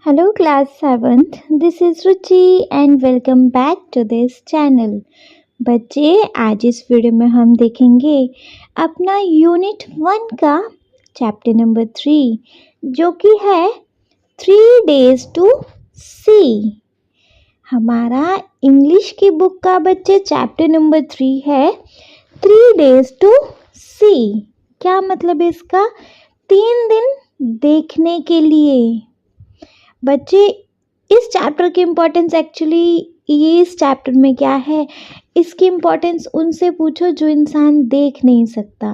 Hello class 7th, this is Ruchi and welcome back to this channel. बच्चे आज इस video में हम देखेंगे अपना यूनिट 1 का चैप्टर नंबर 3 जो कि है 3 days to see। हमारा इंग्लिश की बुक का बच्चे चैप्टर नंबर 3 है 3 days to see। क्या मतलब है इसका? 3 दिन देखने के लिए। बच्चे इस चैप्टर की इम्पोर्टेंस एक्चुअली ये इस चैप्टर में क्या है, इसकी इम्पोर्टेंस उनसे पूछो जो इंसान देख नहीं सकता।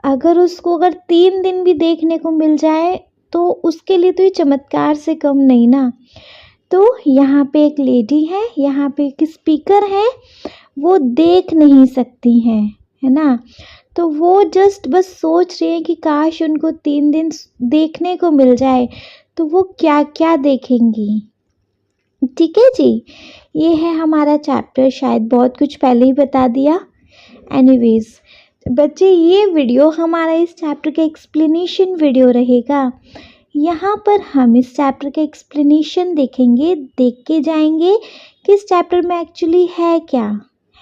अगर 3 दिन भी देखने को मिल जाए तो उसके लिए तो ये चमत्कार से कम नहीं ना। तो यहाँ पे एक लेडी है, यहाँ पे एक स्पीकर है, वो देख नहीं सकती हैं, है ना। तो वो जस्ट बस सोच रही है कि काश उनको 3 दिन देखने को मिल जाए तो वो क्या क्या देखेंगी। ठीक है जी, ये है हमारा चैप्टर। शायद बहुत कुछ पहले ही बता दिया। एनीवेज बच्चे, ये वीडियो हमारा इस चैप्टर का एक्सप्लेनेशन वीडियो रहेगा। यहाँ पर हम इस चैप्टर का एक्सप्लेनेशन देखेंगे, देख के जाएंगे कि इस चैप्टर में एक्चुअली है क्या,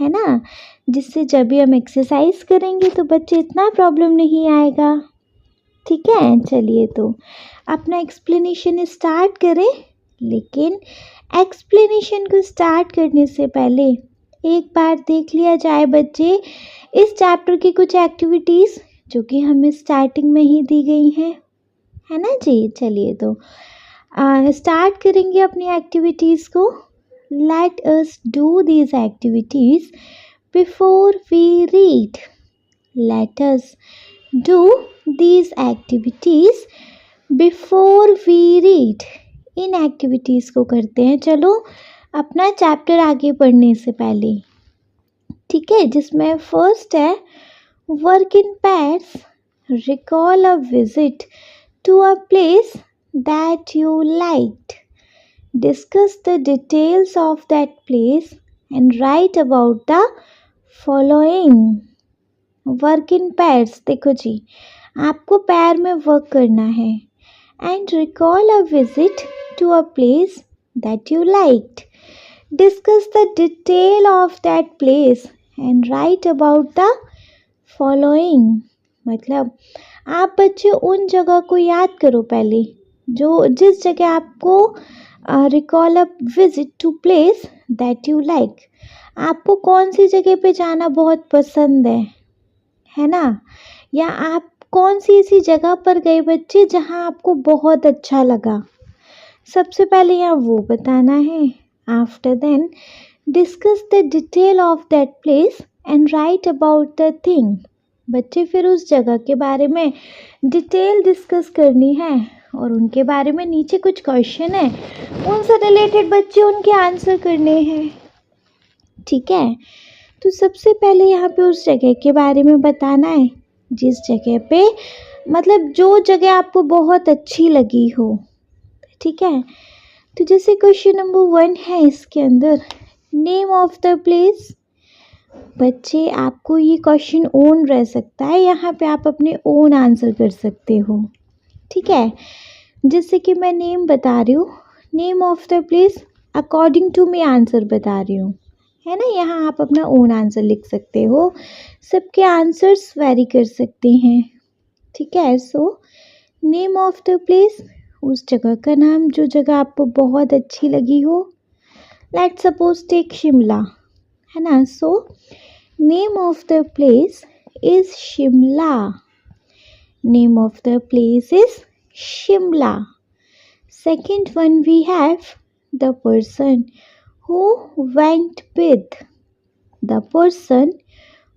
है ना। जिससे जब भी हम एक्सरसाइज करेंगे तो बच्चे इतना प्रॉब्लम नहीं आएगा। ठीक है, चलिए तो अपना एक्सप्लेनेशन स्टार्ट करें। लेकिन एक्सप्लेनेशन को स्टार्ट करने से पहले एक बार देख लिया जाए बच्चे इस चैप्टर की कुछ एक्टिविटीज़ जो कि हमें स्टार्टिंग में ही दी गई हैं, है ना जी। चलिए तो स्टार्ट करेंगे अपनी एक्टिविटीज़ को। Let us do these activities before we read. Let us do these activities before we read। इन एक्टिविटीज़ को करते हैं चलो अपना चैप्टर आगे पढ़ने से पहले। ठीक है, जिसमें फर्स्ट है work in pairs, recall a visit to a place that you liked, discuss the details of that place and write about the following. Work in pairs, देखो जी आपको पैर में वर्क करना है। And recall a visit to a place that you liked, discuss the detail of that place and write about the following. मतलब आप बच्चे उन जगह को याद करो पहले, जो जिस जगह आपको recall a visit to place that you like, आपको कौन सी जगह पे जाना बहुत पसंद है ना। या आप कौन सी ऐसी जगह पर गए बच्चे जहां आपको बहुत अच्छा लगा, सबसे पहले यहाँ वो बताना है। After then discuss the detail of that place and write about the thing. बच्चे फिर उस जगह के बारे में डिटेल डिस्कस करनी है और उनके बारे में नीचे कुछ क्वेश्चन है, उनसे रिलेटेड बच्चे उनके आंसर करने हैं। ठीक है, तो सबसे पहले यहाँ पे उस जगह के बारे में बताना है जिस जगह पे, मतलब जो जगह आपको बहुत अच्छी लगी हो। ठीक है, तो जैसे क्वेश्चन नंबर 1 है इसके अंदर नेम ऑफ द प्लेस। बच्चे आपको ये क्वेश्चन ओन रह सकता है, यहाँ पे आप अपने ओन आंसर कर सकते हो। ठीक है, जैसे कि मैं नेम बता रही हूँ, name of the place according to me answer बता रही हूँ, है ना। यहाँ आप अपना ओन आंसर लिख सकते हो, सबके आंसर्स वेरी कर सकते हैं। ठीक है, सो नेम ऑफ द प्लेस, उस जगह का नाम जो जगह आपको बहुत अच्छी लगी हो। लेट्स सपोज टेक शिमला, है ना। So name of the place is Shimla. Name of the place is Shimla. Second one we have the person who went with। the person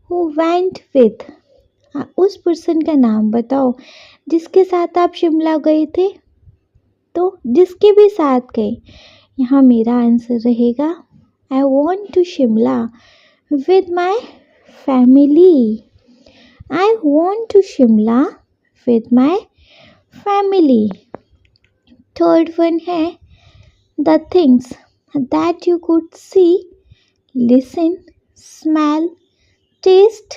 who went with, उस पर्सन का नाम बताओ जिसके साथ आप शिमला गए थे। तो जिसके भी साथ गए, यहाँ मेरा आंसर रहेगा I want to Shimla with my family. I want to Shimla with my family. Third one है the things that you could see, listen, smell, taste,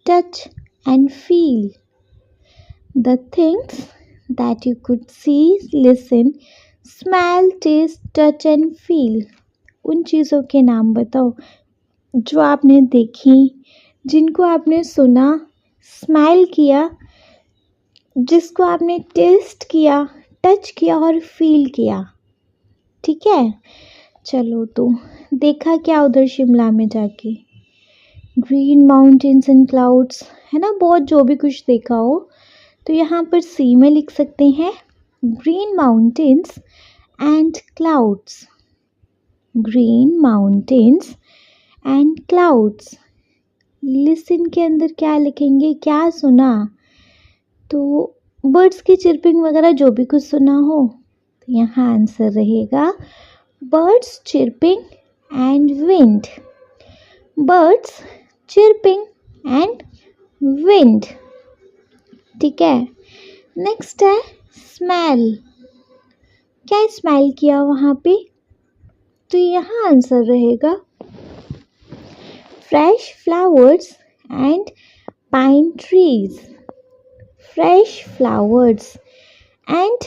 touch and feel। The things that you could see, listen, smell, taste, touch and feel. उन चीज़ों के नाम बताओ जो आपने देखी, जिनको आपने सुना, स्मेल किया, जिसको आपने टेस्ट किया, टच किया और फील किया। ठीक है, चलो तो देखा क्या उधर शिमला में जाके? ग्रीन माउंटेन्स एंड क्लाउड्स, है ना, बहुत जो भी कुछ देखा हो। तो यहाँ पर सी में लिख सकते हैं green mountains and clouds. Green mountains and clouds. Listen के अंदर क्या लिखेंगे, क्या सुना? तो बर्ड्स की चिरपिंग वगैरह जो भी कुछ सुना हो, तो यहाँ आंसर रहेगा birds chirping and wind. Birds chirping and wind. ठीक है, नेक्स्ट है स्मेल। क्या स्मेल किया वहाँ पे? तो यहाँ आंसर रहेगा fresh flowers and pine trees. Fresh flowers and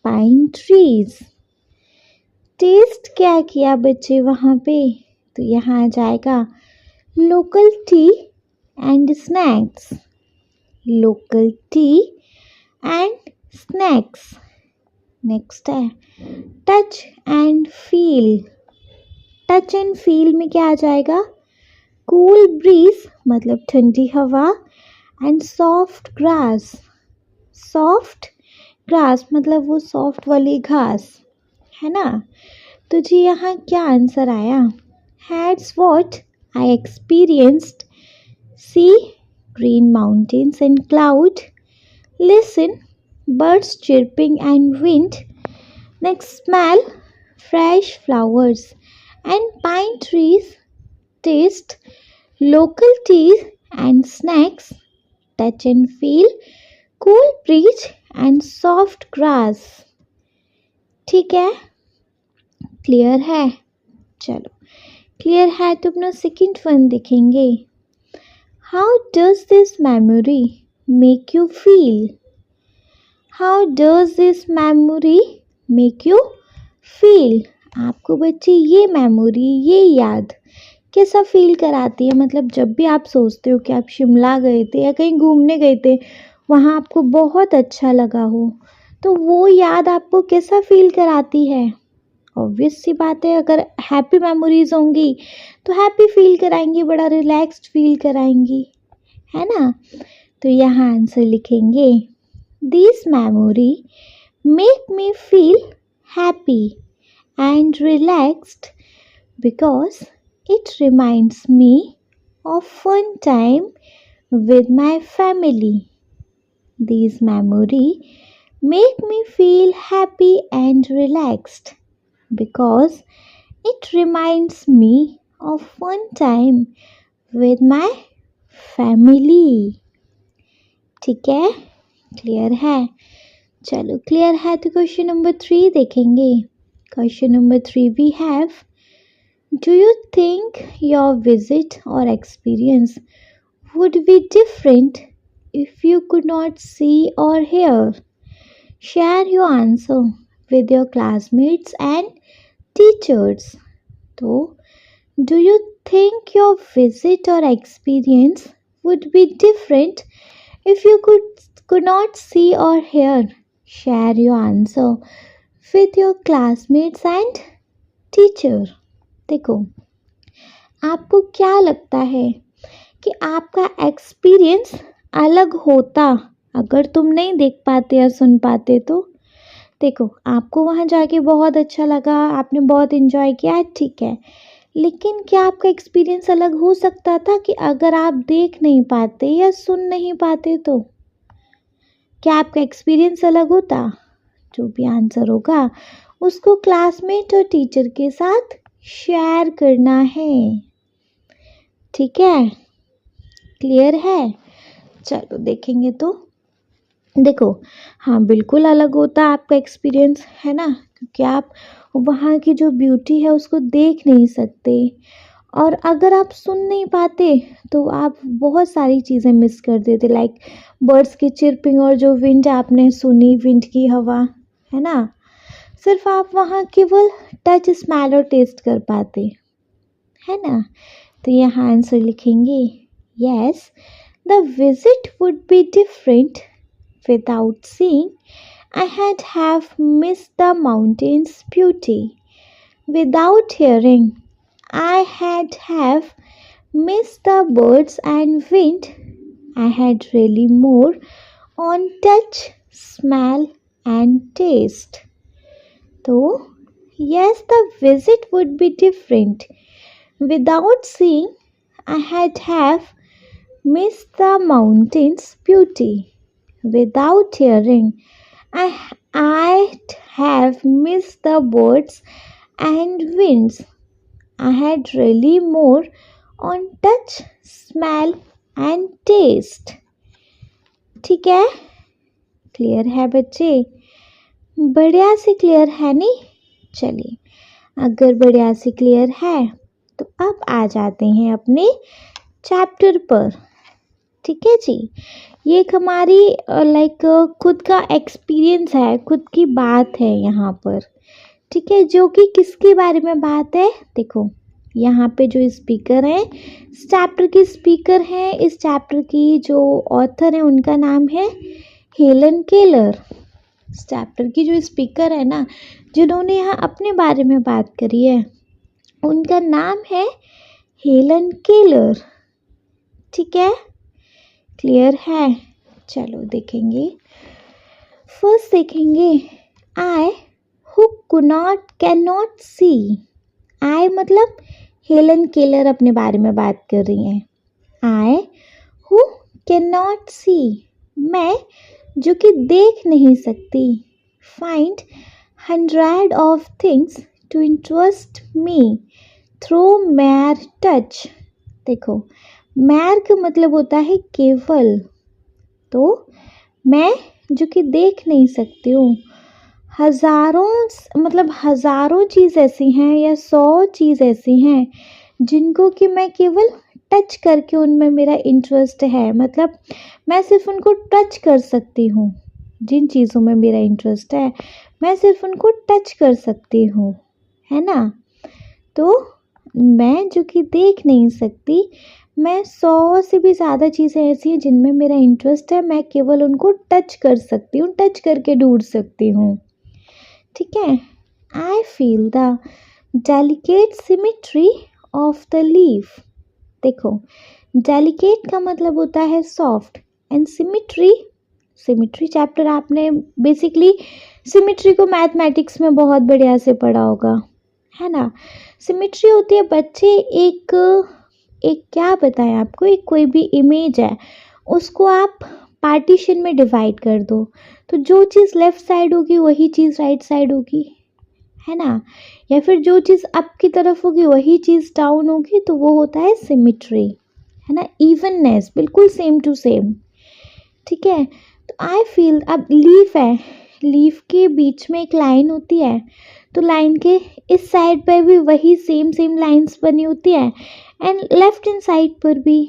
pine trees. Test क्या किया बच्चे वहाँ पे? तो यहाँ आ जाएगा local tea and snacks. Local tea and snacks. Next है touch and feel. Touch and feel में क्या आ जाएगा? कूल ब्रीज मतलब ठंडी हवा and soft grass. Soft grass मतलब वो सॉफ्ट वाली घास, है ना। तो जी यहाँ क्या आंसर आया? Heads what I experienced, see green mountains and cloud, listen birds chirping and wind, next smell fresh flowers and pine trees, taste local tea and snacks, touch and feel cool breeze and soft grass। ठीक है, clear है? चलो clear है तो अपना second one देखेंगे। How does this memory make you feel? How does this memory make you feel? आपको बच्चे ये मेमोरी, ये याद कैसा फील कराती है? मतलब जब भी आप सोचते हो कि आप शिमला गए थे या कहीं घूमने गए थे, वहाँ आपको बहुत अच्छा लगा हो, तो वो याद आपको कैसा फील कराती है? ऑब्वियस सी बात है, अगर हैप्पी मेमोरीज होंगी तो हैप्पी फील कराएंगी, बड़ा रिलैक्स्ड फील कराएंगी, है ना। तो यहाँ आंसर लिखेंगे this memory make me feel happy and relaxed because it reminds me of fun time with my family. These memory make me feel happy and relaxed because it reminds me of fun time with my family. ठीक है, clear है? चलो clear है तो question number 3 देखेंगे। Question number 3 we have, do you think your visit or experience would be different if you could not see or hear? Share your answer with your classmates and teachers. So, do you think your visit or experience would be different if you could not see or hear? Share your answer with your classmates and teacher. देखो, आपको क्या लगता है कि आपका experience अलग होता अगर तुम नहीं देख पाते या सुन पाते? तो देखो, आपको वहाँ जाके बहुत अच्छा लगा, आपने बहुत इन्जॉय किया, ठीक है, लेकिन क्या आपका एक्सपीरियंस अलग हो सकता था कि अगर आप देख नहीं पाते या सुन नहीं पाते? तो क्या आपका एक्सपीरियंस अलग होता? जो भी आंसर होगा उसको क्लासमेट और टीचर के साथ शेयर करना है। ठीक है, क्लियर है? चलो देखेंगे तो देखो, हाँ बिल्कुल अलग होता आपका एक्सपीरियंस, है ना, क्योंकि आप वहाँ की जो ब्यूटी है उसको देख नहीं सकते, और अगर आप सुन नहीं पाते तो आप बहुत सारी चीज़ें मिस कर देते, लाइक बर्ड्स की चिरपिंग और जो विंड आपने सुनी, विंड की हवा, है ना। सिर्फ आप वहाँ केवल टच, स्मेल और टेस्ट कर पाते, है ना। तो यहाँ आंसर लिखेंगे, yes the visit would be different without seeing I had have missed the mountain's beauty. Without hearing, I had have missed the birds and wind. I had really more on touch, smell and taste. So, yes, the visit would be different. Without seeing, I had have missed the mountain's beauty. Without hearing, I'd have missed the birds and winds. I had really more on touch, smell and taste. ठीक है, clear है बच्चे? बढ़िया से clear है नहीं? चलिए, अगर बढ़िया से क्लियर है तो अब आ जाते हैं अपने चैप्टर पर। ठीक है जी, ये एक हमारी खुद का एक्सपीरियंस है, खुद की बात है यहाँ पर। ठीक है, जो कि किसके बारे में बात है? देखो यहाँ पे जो स्पीकर हैं, इस चैप्टर की स्पीकर हैं, इस चैप्टर की जो ऑथर है उनका नाम है हेलन केलर। इस चैप्टर की जो स्पीकर है ना, जिन्होंने यहाँ अपने बारे में बात करी है, उनका नाम है हेलन केलर। ठीक है, क्लियर है? चलो देखेंगे, फर्स्ट देखेंगे आई हु कैन नॉट सी। आई मतलब हेलन केलर अपने बारे में बात कर रही हैं। I who can not see, मैं जो कि देख नहीं सकती। Find 100 of things to interest me through mere touch. देखो, मेयर का मतलब होता है केवल, तो मैं जो कि देख नहीं सकती हूँ, हज़ारों चीज़ ऐसी हैं या 100 चीज़ ऐसी हैं जिनको कि मैं केवल टच करके उनमें मेरा इंटरेस्ट है, मतलब मैं सिर्फ उनको टच कर सकती हूँ। जिन चीज़ों में मेरा इंटरेस्ट है मैं सिर्फ उनको टच कर सकती हूँ, है ना। तो मैं जो कि देख नहीं सकती, मैं 100 से भी ज़्यादा चीज़ें ऐसी हैं जिनमें मेरा इंटरेस्ट है, मैं केवल उनको टच कर सकती हूँ, टच करके ढूंढ सकती हूँ। ठीक है, I feel the delicate symmetry of the leaf. देखो, डेलिकेट का मतलब होता है सॉफ्ट, एंड सिमेट्री चैप्टर आपने बेसिकली सिमेट्री को मैथमेटिक्स में बहुत बढ़िया से पढ़ा होगा, है ना। सिमेट्री होती है बच्चे एक क्या बताएं आपको, एक कोई भी इमेज है, उसको आप पार्टीशन में डिवाइड कर दो, तो जो चीज़ लेफ़्ट साइड होगी वही चीज़ राइट साइड होगी, है ना। या फिर जो चीज़ अप की तरफ होगी वही चीज़ डाउन होगी, तो वो होता है सिमेट्री, है ना। इवननेस, बिल्कुल सेम टू सेम। ठीक है, तो आई फील, अब लीफ है, लीफ के बीच में एक लाइन होती है, तो लाइन के इस साइड पर भी वही सेम लाइंस बनी होती है, एंड लेफ्ट हैंड साइड पर भी,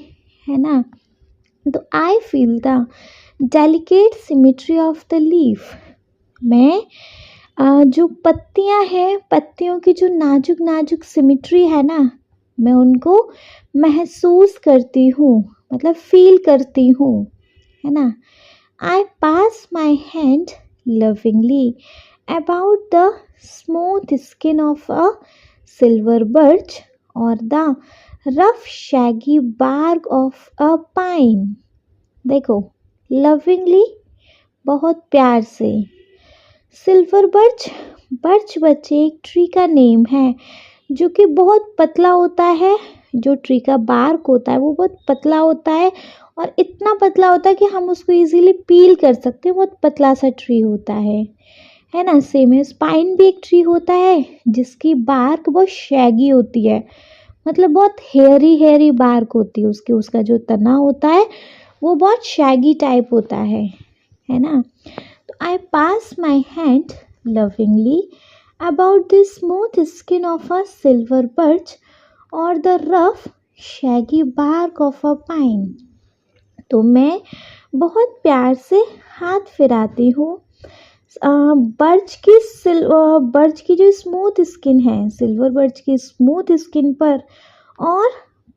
है ना। तो I feel the delicate symmetry of the leaf. मैं जो पत्तियां हैं, पत्तियों की जो नाजुक नाजुक सिमेट्री है ना, मैं उनको महसूस करती हूँ, मतलब फील करती हूँ, है ना। I pass my hand lovingly about the smooth skin of a silver birch और the rough shaggy bark of a pine. देखो, लविंगली बहुत प्यार से, सिल्वर बर्च बच्चे एक ट्री का नेम है जो कि बहुत पतला होता है। जो ट्री का बार्क होता है वो बहुत पतला होता है, और इतना पतला होता है कि हम उसको इजीली पील कर सकते हैं, बहुत पतला सा ट्री होता है ना। सेम है, स्पाइन भी एक ट्री होता है जिसकी बार्क बहुत शैगी होती है, मतलब बहुत हेयरी बार्क होती है उसकी, उसका जो तना होता है वो बहुत शैगी टाइप होता है ना। तो I pass my hand lovingly about the smooth skin of a silver birch और the rough shaggy bark of a pine. तो मैं बहुत प्यार से हाथ फिराती हूँ बर्च की जो स्मूथ स्किन है, सिल्वर बर्च की स्मूथ स्किन पर, और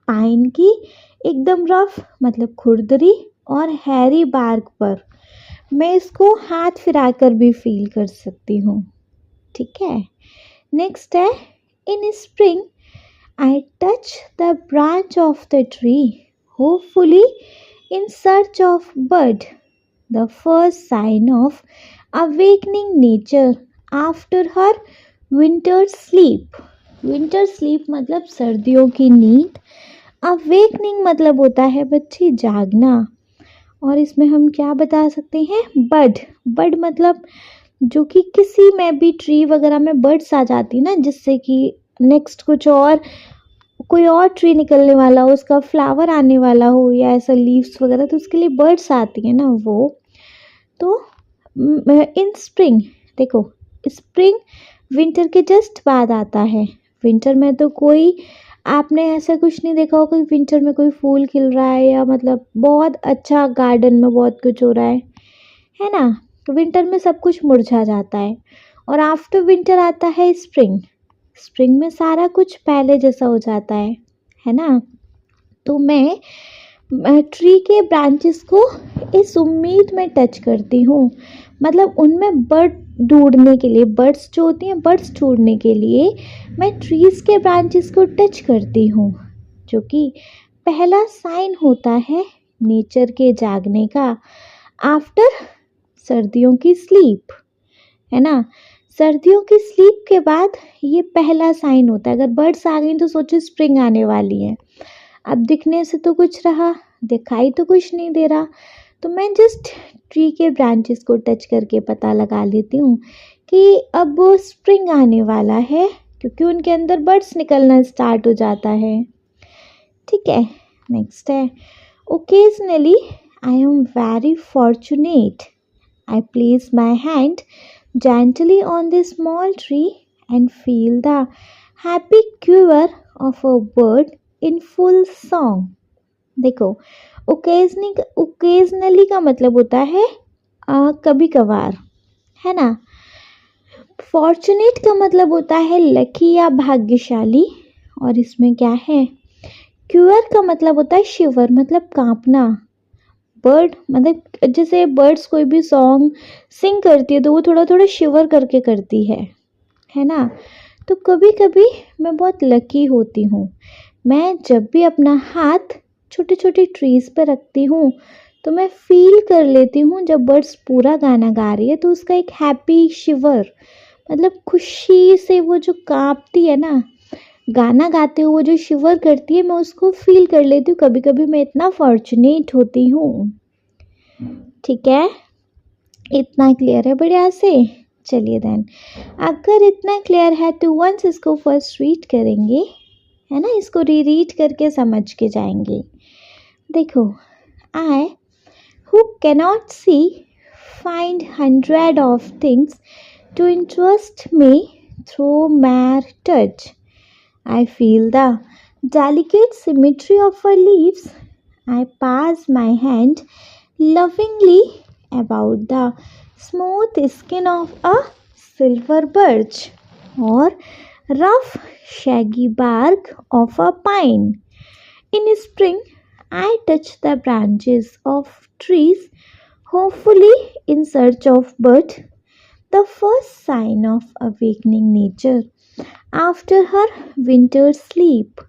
पाइन की एकदम रफ मतलब खुरदरी और हैरी बार्क पर मैं इसको हाथ फिराकर भी फील कर सकती हूँ। ठीक है। नेक्स्ट है, in spring I touch the branch of the tree hopefully in search of bird, the first sign of awakening nature after her winter sleep. Winter sleep मतलब सर्दियों की नींद, अवेकनिंग मतलब होता है बच्चे जागना। और इसमें हम क्या बता सकते हैं, बर्ड। बर्ड मतलब जो कि किसी में भी ट्री वगैरह में बर्ड्स आ जाती ना, जिससे कि नेक्स्ट कुछ और कोई और ट्री निकलने वाला हो, उसका फ्लावर आने वाला हो या ऐसा लीव्स वगैरह, तो उसके लिए बर्ड्स आती है ना वो। तो इन स्प्रिंग, देखो स्प्रिंग विंटर के जस्ट बाद आता है। विंटर में तो कोई, आपने ऐसा कुछ नहीं देखा होगा कि विंटर में कोई फूल खिल रहा है या मतलब बहुत अच्छा गार्डन में बहुत कुछ हो रहा है ना। तो विंटर में सब कुछ मुरझा जाता है और आफ्टर विंटर आता है स्प्रिंग। स्प्रिंग में सारा कुछ पहले जैसा हो जाता है ना। तो मैं ट्री के ब्रांचेस को इस उम्मीद में टच करती हूँ, मतलब उनमें बर्ड ढूंढने के लिए, बर्ड्स जो होती हैं बर्ड्स ढूंढने के लिए मैं ट्रीज़ के ब्रांचेस को टच करती हूँ, जो कि पहला साइन होता है नेचर के जागने का आफ्टर सर्दियों की स्लीप, है ना। सर्दियों की स्लीप के बाद ये पहला साइन होता है। अगर बर्ड्स आ गई तो सोचो स्प्रिंग आने वाली है। अब दिखने से तो कुछ रहा, दिखाई तो कुछ नहीं दे रहा, तो मैं जस्ट ट्री के ब्रांचेस को टच करके पता लगा लेती हूँ कि अब स्प्रिंग आने वाला है, क्योंकि उनके अंदर बर्ड्स निकलना स्टार्ट हो जाता है। ठीक है। नेक्स्ट है, occasionally I am very fortunate, I place my hand gently on the small tree and feel the happy quiver of a bird in full song। देखो ओकेजनली का मतलब होता है कभी कभार, है ना। फॉर्चुनेट का मतलब होता है लकी या भाग्यशाली, और इसमें क्या है, क्यूअर का मतलब होता है शिवर मतलब कांपना। बर्ड मतलब जैसे बर्ड्स कोई भी सॉन्ग सिंग करती है तो वो थोड़ा थोड़ा शिवर करके करती है ना। तो कभी कभी मैं बहुत लकी होती हूँ, मैं जब भी अपना हाथ छोटे छोटे ट्रीज़ पर रखती हूँ तो मैं फील कर लेती हूँ, जब बर्ड्स पूरा गाना गा रही है तो उसका एक हैप्पी शिवर मतलब खुशी से वो जो कांपती है ना, गाना गाते हुए जो शिवर करती है, मैं उसको फील कर लेती हूँ। कभी कभी मैं इतना फॉर्चुनेट होती हूँ। ठीक है, इतना क्लियर है बढ़िया से। चलिए देन, अगर इतना क्लियर है तो वंस इसको फर्स्ट रीड करेंगे, है ना, इसको रीड करके समझ के जाएंगे। देखो, I who cannot see find 100 of things to interest me through mere touch, I feel the delicate symmetry of her leaves. I pass my hand lovingly about the smooth skin of a silver birch or rough shaggy bark of a pine. In spring, I touch the branches of trees, hopefully in search of bird, the first sign of awakening nature after her winter sleep.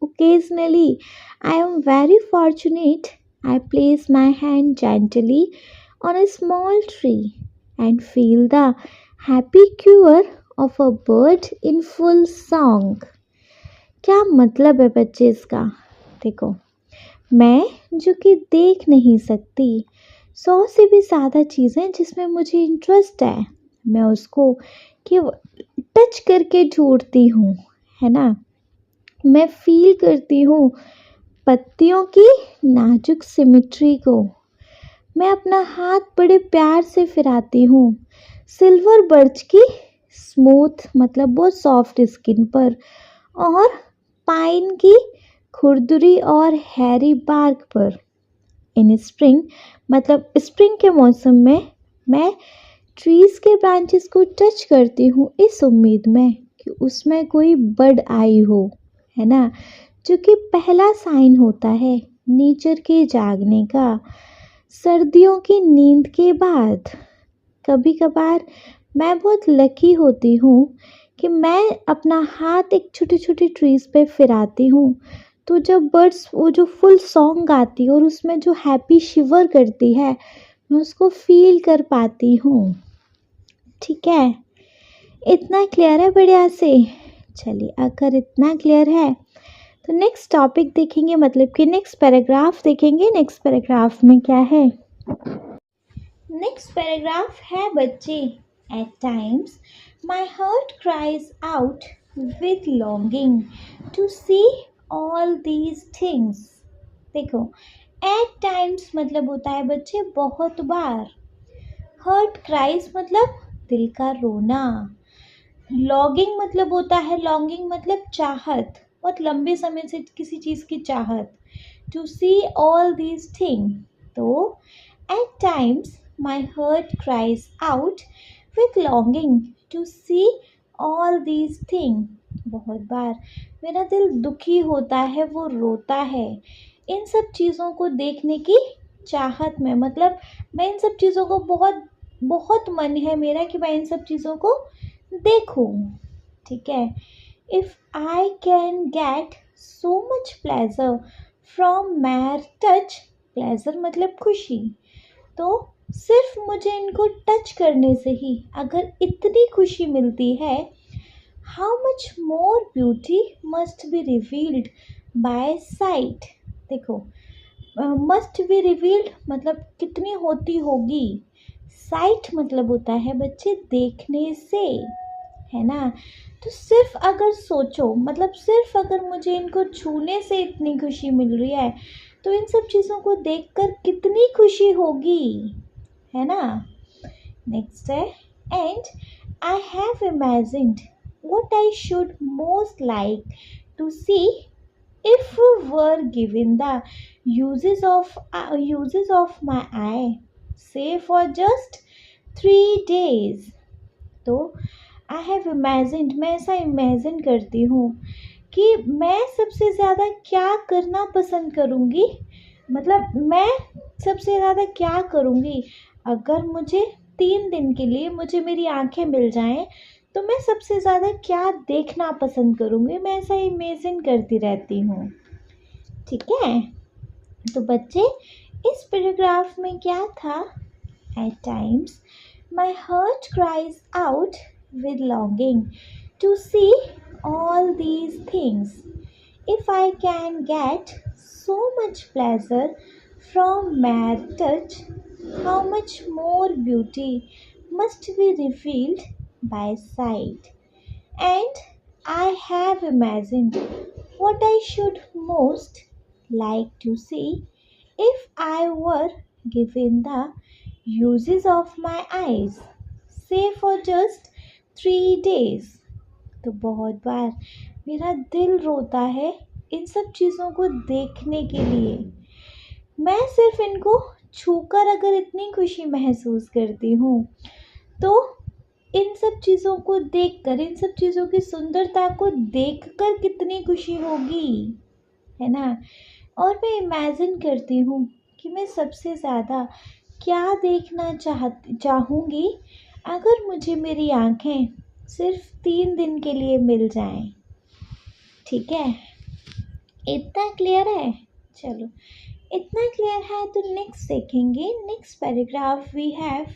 Occasionally, I am very fortunate. I place my hand gently on a small tree and feel the happy quiver of a bird in full song. क्या मतलब है बच्चे इसका? देखो, मैं जो कि देख नहीं सकती 100 से भी ज़्यादा चीज़ें जिसमें मुझे इंटरेस्ट है, मैं उसको केवल टच करके ढूंढती हूँ, है ना। मैं फील करती हूँ पत्तियों की नाजुक सिमिट्री को, मैं अपना हाथ बड़े प्यार से फिराती हूँ सिल्वर बर्च की स्मूथ मतलब बहुत सॉफ्ट स्किन पर, और पाइन की खुरदुरी और हैरी बार्क पर। इन स्प्रिंग मतलब स्प्रिंग के मौसम में मैं ट्रीज के ब्रांचेस को टच करती हूँ इस उम्मीद में कि उसमें कोई बर्ड आई हो, है ना, जो कि पहला साइन होता है नेचर के जागने का, सर्दियों की नींद के बाद। कभी कभार मैं बहुत लकी होती हूँ कि मैं अपना हाथ एक छोटे छोटे ट्रीज पे फिराती हूँ, तो जब बर्ड्स वो जो फुल सॉन्ग गाती है और उसमें जो हैप्पी शिवर करती है, मैं उसको फील कर पाती हूँ। ठीक है, इतना क्लियर है बढ़िया से। चलिए, अगर इतना क्लियर है तो नेक्स्ट टॉपिक देखेंगे, मतलब कि नेक्स्ट पैराग्राफ देखेंगे। नेक्स्ट पैराग्राफ में क्या है? नेक्स्ट पैराग्राफ है बच्चे, at times my heart cries out with longing to see all these things. देखो, एट टाइम्स मतलब होता है बच्चे बहुत बार, हर्ट क्राइज मतलब दिल का रोना, लॉन्गिंग मतलब होता है, लॉन्गिंग मतलब चाहत, बहुत लंबे समय से किसी चीज़ की चाहत, to see all these thing. तो at times my heart cries out with longing to see all these thing. बहुत बार मेरा दिल दुखी होता है, वो रोता है इन सब चीज़ों को देखने की चाहत में, मतलब मैं इन सब चीज़ों को बहुत बहुत मन है मेरा कि मैं इन सब चीज़ों को देखूं। ठीक है, if I can get so much pleasure from mere touch, pleasure मतलब खुशी, तो सिर्फ मुझे इनको टच करने से ही अगर इतनी खुशी मिलती है, how much more beauty must be revealed bye site. देखो, मस्ट बी रिवील्ड मतलब कितनी होती होगी, साइट मतलब होता है बच्चे देखने से, है ना। तो सिर्फ अगर सोचो, मतलब सिर्फ अगर मुझे इनको छूने से इतनी खुशी मिल रही है, तो इन सब चीज़ों को देखकर कितनी खुशी होगी, है ना। नेक्स्ट है, and I have imagined what I should most like to see if were given the uses of my eye, say for just 3 days। तो आई हैव इमेजिन्ड, मैं ऐसा इमेजिन करती हूँ कि मैं सबसे ज़्यादा क्या करना पसंद करूँगी, मतलब मैं सबसे ज़्यादा क्या करूँगी अगर मुझे 3 दिन के लिए मुझे मेरी आंखें मिल जाएं, तो मैं सबसे ज़्यादा क्या देखना पसंद करूँगी, मैं ऐसा इमेजिन करती रहती हूँ। ठीक है, तो बच्चे इस पैराग्राफ में क्या था? At times my heart cries out with longing to see all these things, if I can get so much pleasure from mere touch, how much more beauty must be revealed by sight. And I have imagined what I should most like to see if I were given the uses of my eyes, say for just 3 days। तो बहुत बार मेरा दिल रोता है इन सब चीज़ों को देखने के लिए, मैं सिर्फ इनको छूकर अगर इतनी खुशी महसूस करती हूँ, तो इन सब चीज़ों को देखकर, इन सब चीज़ों की सुंदरता को देखकर कितनी खुशी होगी, है ना। और मैं इमेजिन करती हूँ कि मैं सबसे ज़्यादा क्या देखना चाहूँगी अगर मुझे मेरी आंखें सिर्फ 3 दिन के लिए मिल जाएं। ठीक है, इतना क्लियर है? चलो, इतना क्लियर है तो नेक्स्ट देखेंगे। Next paragraph we have,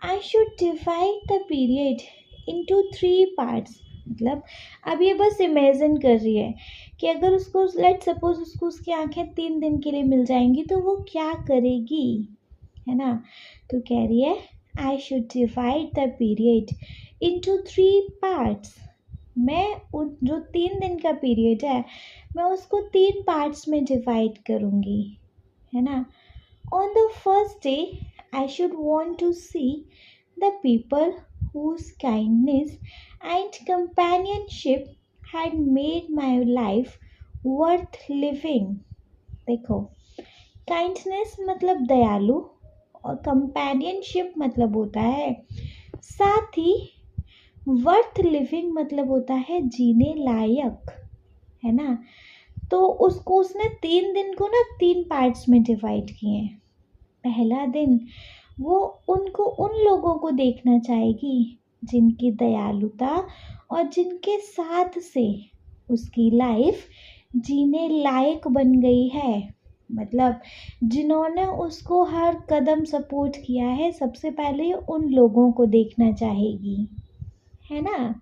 I should divide the period into 3 parts. मतलब अब ये बस इमेजिन कर रही है कि अगर उसको, लेट सपोज उसको उसकी आंखें 3 दिन के लिए मिल जाएंगी तो वो क्या करेगी, है ना। तो कह रही है, I should divide the period into 3 parts. मैं जो 3 दिन का पीरियड है, मैं उसको 3 पार्ट्स में डिवाइड करूँगी, है ना। On the first day I should want to see the people whose kindness and companionship had made my life worth living। देखो, काइंडनेस मतलब दयालु और कंपेनियनशिप मतलब होता है साथी, वर्थ लिविंग मतलब होता है जीने लायक, है ना। तो उसको उसने 3 दिन को ना 3 पार्ट्स में डिवाइड किए हैं। पहला दिन वो उनको उन लोगों को देखना चाहेगी जिनकी दयालुता और जिनके साथ से उसकी लाइफ जीने लायक बन गई है, मतलब जिन्होंने उसको हर कदम सपोर्ट किया है, सबसे पहले उन लोगों को देखना चाहेगी, है ना।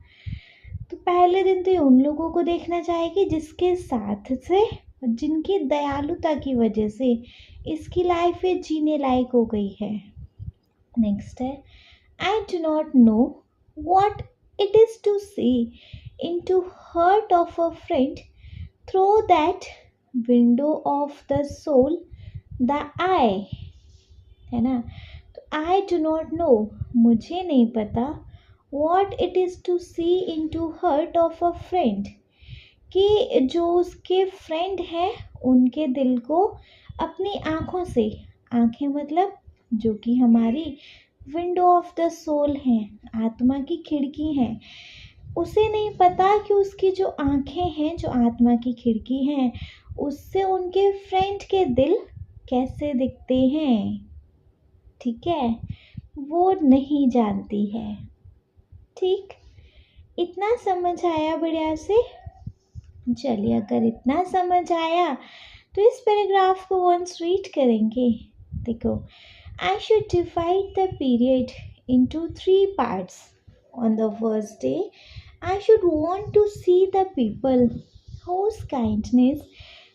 तो पहले दिन तो ये उन लोगों को देखना चाहेगी जिसके साथ से, जिनकी दयालुता की वजह से इसकी लाइफ ये जीने लायक हो गई है। नेक्स्ट है, I do not know what it is to see into heart of a friend through that window of the soul, the eye, है ना। तो आई डू नॉट नो, मुझे नहीं पता, what it is to see into heart of a friend, कि जो उसके friend हैं उनके दिल को अपनी आँखों से, आँखें मतलब जो कि हमारी विंडो ऑफ द सोल हैं, आत्मा की खिड़की हैं, उसे नहीं पता कि उसकी जो आँखें हैं, जो आत्मा की खिड़की हैं, उससे उनके फ्रेंड के दिल कैसे दिखते हैं, ठीक है, वो नहीं जानती है। ठीक, इतना समझ आया बढ़िया से। चलिए, अगर इतना समझ आया तो इस पैराग्राफ को वंस रीड करेंगे। देखो, I should divide the period into 3 parts. On the first day, I should want to see the people whose kindness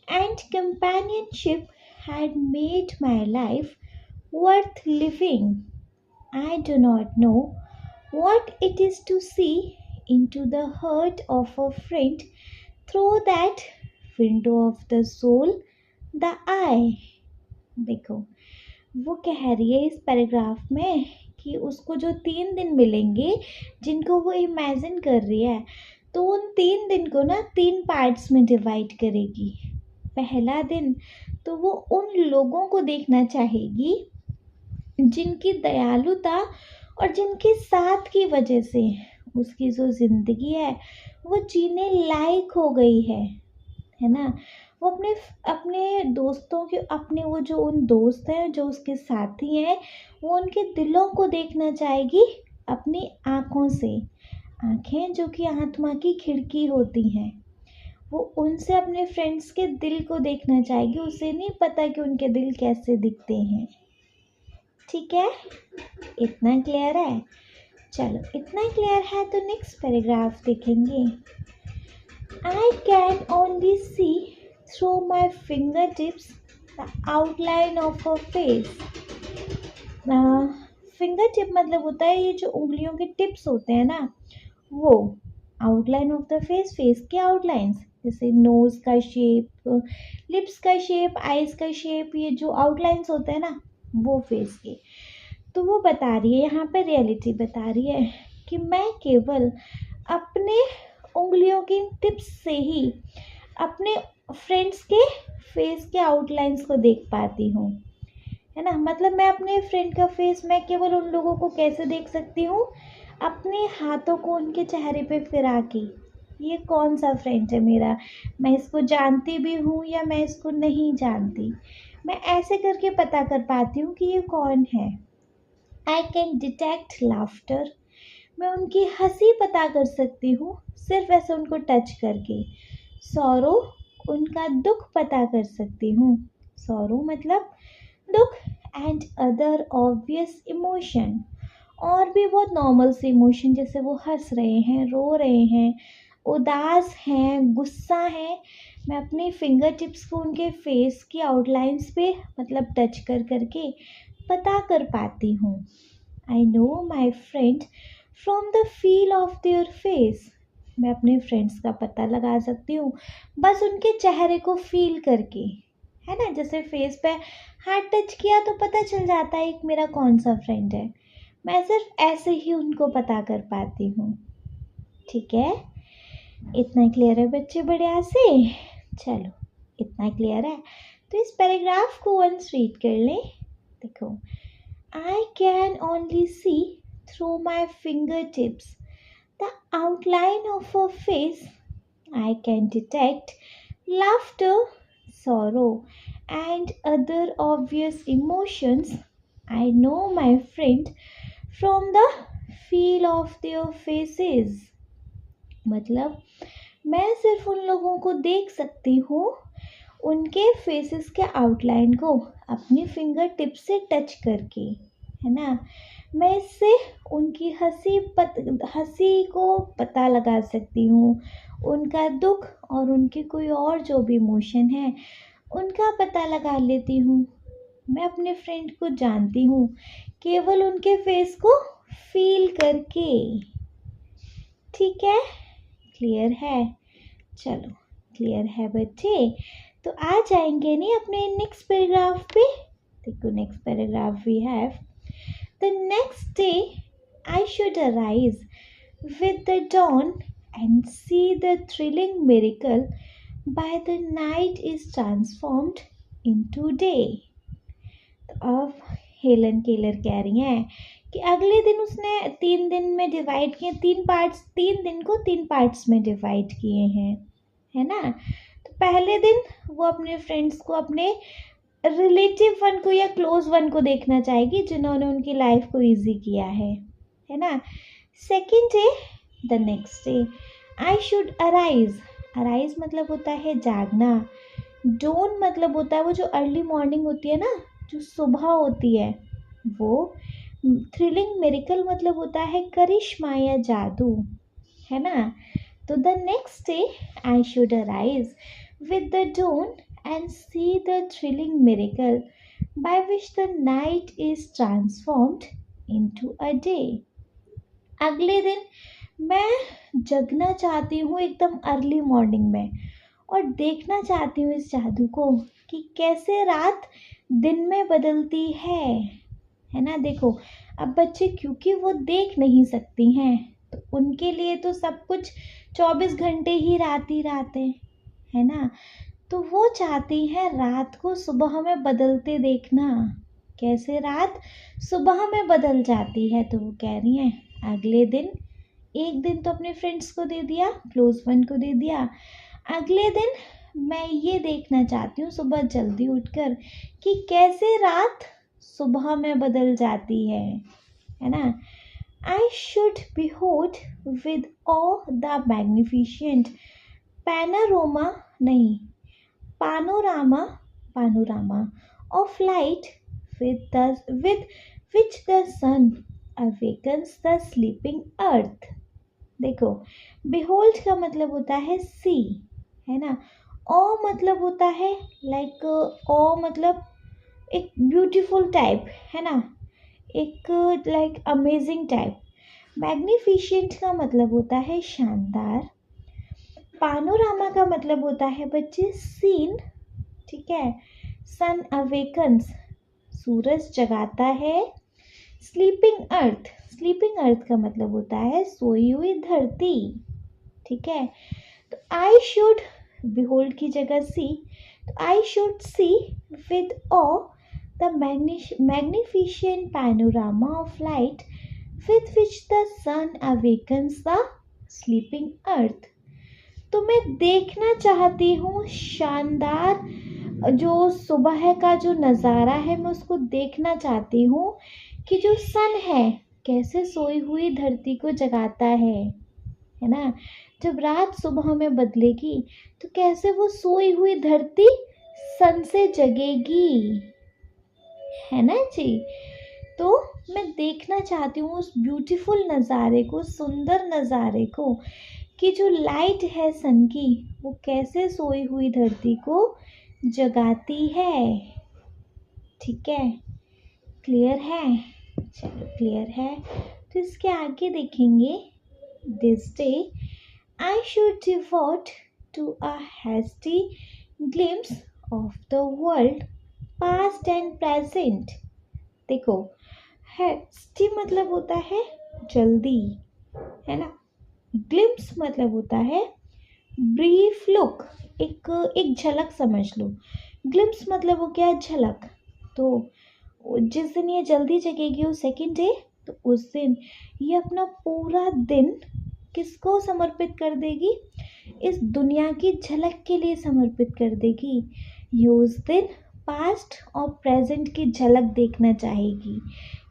and companionship had made my life worth living. I do not know what it is to see into the heart of a friend through that window of the soul, the eye. देखो, वो कह रही है इस paragraph में कि उसको जो 3 दिन मिलेंगे जिनको वो इमेजिन कर रही है, तो उन 3 दिन को ना 3 पार्ट्स में डिवाइड करेगी। पहला दिन तो वो उन लोगों को देखना चाहेगी जिनकी दयालुता और जिनके साथ की वजह से उसकी जो ज़िंदगी है वो जीने लायक हो गई है ना। वो अपने अपने दोस्तों के, अपने वो जो उन दोस्त हैं जो उसके साथी हैं, वो उनके दिलों को देखना चाहेगी अपनी आँखों से। आँखें जो कि आत्मा की खिड़की होती हैं, वो उनसे अपने फ्रेंड्स के दिल को देखना चाहेगी। उसे नहीं पता कि उनके दिल कैसे दिखते हैं। ठीक है, इतना क्लियर है। चलो, इतना क्लियर है तो नेक्स्ट पैराग्राफ देखेंगे। I can only see through my fingertips the outline of a face. Finger tip मतलब होता है ये जो उंगलियों के टिप्स होते हैं ना, वो outline of the face, face के आउटलाइंस, जैसे नोज का शेप, लिप्स का शेप, आईज का शेप, ये जो आउटलाइंस होते हैं ना वो फेस के। तो वो बता रही है यहाँ पे, रियलिटी बता रही है कि मैं केवल अपने उंगलियों की टिप्स से ही अपने फ्रेंड्स के फेस के आउटलाइंस को देख पाती हूँ, है ना। मतलब मैं अपने फ्रेंड का फेस, मैं केवल उन लोगों को कैसे देख सकती हूँ, अपने हाथों को उनके चेहरे पे फिरा के, ये कौन सा फ्रेंड है मेरा, मैं इसको जानती भी हूँ या मैं इसको नहीं जानती, मैं ऐसे करके पता कर पाती हूँ कि ये कौन है। आई कैन डिटेक्ट लाफ्टर, मैं उनकी हंसी पता कर सकती हूँ सिर्फ ऐसे उनको टच करके। सॉरो, उनका दुख पता कर सकती हूँ, सॉरो मतलब दुख। एंड अदर ऑब्वियस इमोशन, और भी बहुत नॉर्मल से इमोशन, जैसे वो हंस रहे हैं, रो रहे हैं, उदास हैं, गुस्सा है, मैं अपने फिंगर टिप्स को उनके फेस की आउटलाइंस पे मतलब टच कर करके पता कर पाती हूँ। I know my friend from the feel of their face, मैं अपने फ्रेंड्स का पता लगा सकती हूँ बस उनके चेहरे को फील करके, है ना। जैसे फेस पे हाथ टच किया तो पता चल जाता है एक मेरा कौन सा फ्रेंड है, मैं सिर्फ ऐसे ही उनको पता कर पाती हूँ। ठीक है, इतना क्लियर है बच्चे, बढ़िया से। चलो, इतना क्लियर है तो इस पैराग्राफ को वंस रीड कर लें। देखो, I can only see through my fingertips the outline of a face. I can detect laughter, sorrow, and other obvious emotions. I know my friend from the feel of their faces. मतलब मैं सिर्फ उन लोगों को देख सकती हूँ उनके फेसेस के आउटलाइन को अपनी फिंगर टिप से टच करके, है ना। मैं इससे उनकी हंसी को पता लगा सकती हूँ, उनका दुख और उनके कोई और जो भी इमोशन है उनका पता लगा लेती हूँ। मैं अपने फ्रेंड को जानती हूँ केवल उनके फेस को फील करके। ठीक है, क्लियर है? चलो क्लियर है बच्चे, तो आ जाएंगे नहीं अपने नेक्स्ट पैराग्राफ पे। देखो next paragraph we have the next day I should arise with the dawn and see the thrilling miracle by the night is transformed into day. तो अब हेलन केलर कह रही हैं कि अगले दिन उसने 3 दिन में डिवाइड किए, 3 दिन को 3 पार्ट्स में डिवाइड किए हैं, है ना। तो पहले दिन वो अपने फ्रेंड्स को, अपने रिलेटिव वन को या क्लोज वन को देखना चाहेगी जिन्होंने उनकी लाइफ को इजी किया है ना। Second day, the next day I should arise मतलब होता है जागना। डोन मतलब होता है वो जो अर्ली मॉर्निंग होती है ना, जो सुबह होती है वो। थ्रिलिंग मिरेकल मतलब होता है करिश्मा या जादू, है ना। तो the next day I should arise with the dawn and see the thrilling miracle by which the night is transformed into a day. अगले दिन मैं जगना चाहती हूँ एकदम अर्ली मॉर्निंग में और देखना चाहती हूँ इस जादू को कि कैसे रात दिन में बदलती है ना। देखो अब बच्चे क्योंकि वो देख नहीं सकती हैं तो उनके लिए तो सब कुछ 24 घंटे ही रात है ना। तो वो चाहती हैं रात को सुबह में बदलते देखना, कैसे रात सुबह में बदल जाती है। तो वो कह रही हैं अगले दिन, एक दिन तो अपने फ्रेंड्स को दे दिया, क्लोज वन को दे दिया, अगले दिन मैं ये देखना चाहती हूँ सुबह जल्दी उठकर कि कैसे रात सुबह में बदल जाती है ना। I should behold with awe the magnificent panorama of light with which the sun awakens the sleeping earth. देखो behold का मतलब होता है see, है ना। awe मतलब होता है like awe मतलब एक ब्यूटीफुल टाइप, है ना, एक लाइक अमेजिंग टाइप। मैग्निफिशेंट का मतलब होता है शानदार। पानोरामा का मतलब होता है बच्चे सीन, ठीक है। सन अवेकन्स सूरज जगाता है। स्लीपिंग अर्थ का मतलब होता है सोई हुई धरती, ठीक है। तो आई शुड बिहोल्ड की जगह सी, तो I should see with uh the magnificent panorama of light with which the sun awakens the sleeping earth. तो मैं देखना चाहती हूँ शानदार जो सुबह का जो नज़ारा है, मैं उसको देखना चाहती हूँ कि जो सन है कैसे सोई हुई धरती को जगाता है ना। जब रात सुबह में बदलेगी तो कैसे वो सोई हुई धरती सन से जगेगी, है ना जी। तो मैं देखना चाहती हूँ उस ब्यूटीफुल नज़ारे को, सुंदर नज़ारे को, कि जो लाइट है सन की वो कैसे सोई हुई धरती को जगाती है। ठीक है, क्लियर है? चलो क्लियर है। तो इसके आगे देखेंगे, this day I should devote to a hasty glimpse of the world past and present. देखो हैस्टी मतलब होता है जल्दी, है ना। ग्लिम्स मतलब होता है ब्रीफ लुक, एक झलक समझ लो। ग्लिम्स मतलब हो गया झलक। तो जिस दिन ये जल्दी जगेगी वो सेकंड डे, तो उस दिन ये अपना पूरा दिन किसको समर्पित कर देगी? इस दुनिया की झलक के लिए समर्पित कर देगी। ये उस दिन पास्ट और प्रेजेंट की झलक देखना चाहेगी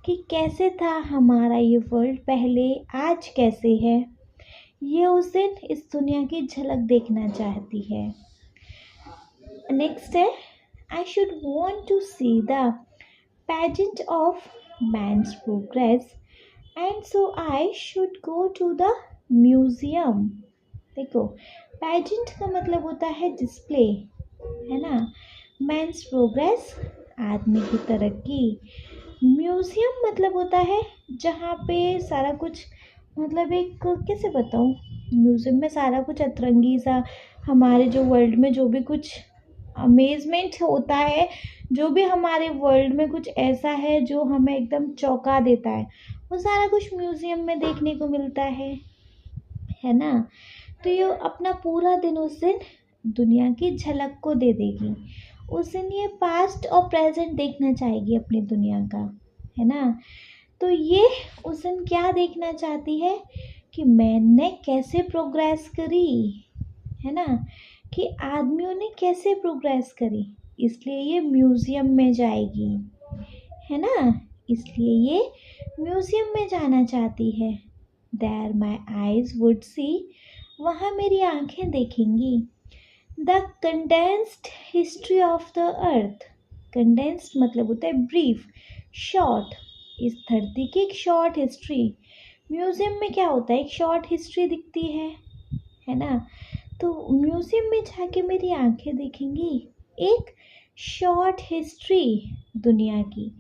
कि कैसे था हमारा ये वर्ल्ड पहले, आज कैसे है। ये उस दिन इस दुनिया की झलक देखना चाहती है। नेक्स्ट है, I should want to see the pageant of man's progress and so I should go to the museum। देखो, pageant का मतलब होता है डिस्प्ले, है ना। man's progress आदमी की तरक्की। म्यूजियम मतलब होता है जहाँ पे सारा कुछ, मतलब एक कैसे बताऊँ, म्यूजियम में सारा कुछ अतरंगी सा, हमारे जो वर्ल्ड में जो भी कुछ अमेजमेंट होता है, जो भी हमारे वर्ल्ड में कुछ ऐसा है जो हमें एकदम चौंका देता है, वो सारा कुछ म्यूजियम में देखने को मिलता है ना। तो ये अपना पूरा दिन उस दिन दुनिया की झलक को दे देगी। उस दिन ये पास्ट और प्रेजेंट देखना चाहेगी अपनी दुनिया का, है ना। तो ये उस दिन क्या देखना चाहती है कि मैंने कैसे प्रोग्रेस करी, है ना, कि आदमियों ने कैसे प्रोग्रेस करी, इसलिए ये म्यूज़ियम में जाएगी, है ना। इसलिए ये म्यूज़ियम में जाना चाहती है। There my eyes would see, वहाँ मेरी आंखें देखेंगी। The condensed history of the earth. Condensed मतलब होता है ब्रीफ, शॉर्ट, इस धरती की एक शॉर्ट हिस्ट्री। म्यूज़ियम में क्या होता है, एक शॉर्ट हिस्ट्री दिखती है ना। तो म्यूज़ियम में जाके मेरी आंखें देखेंगी एक शॉर्ट हिस्ट्री दुनिया की,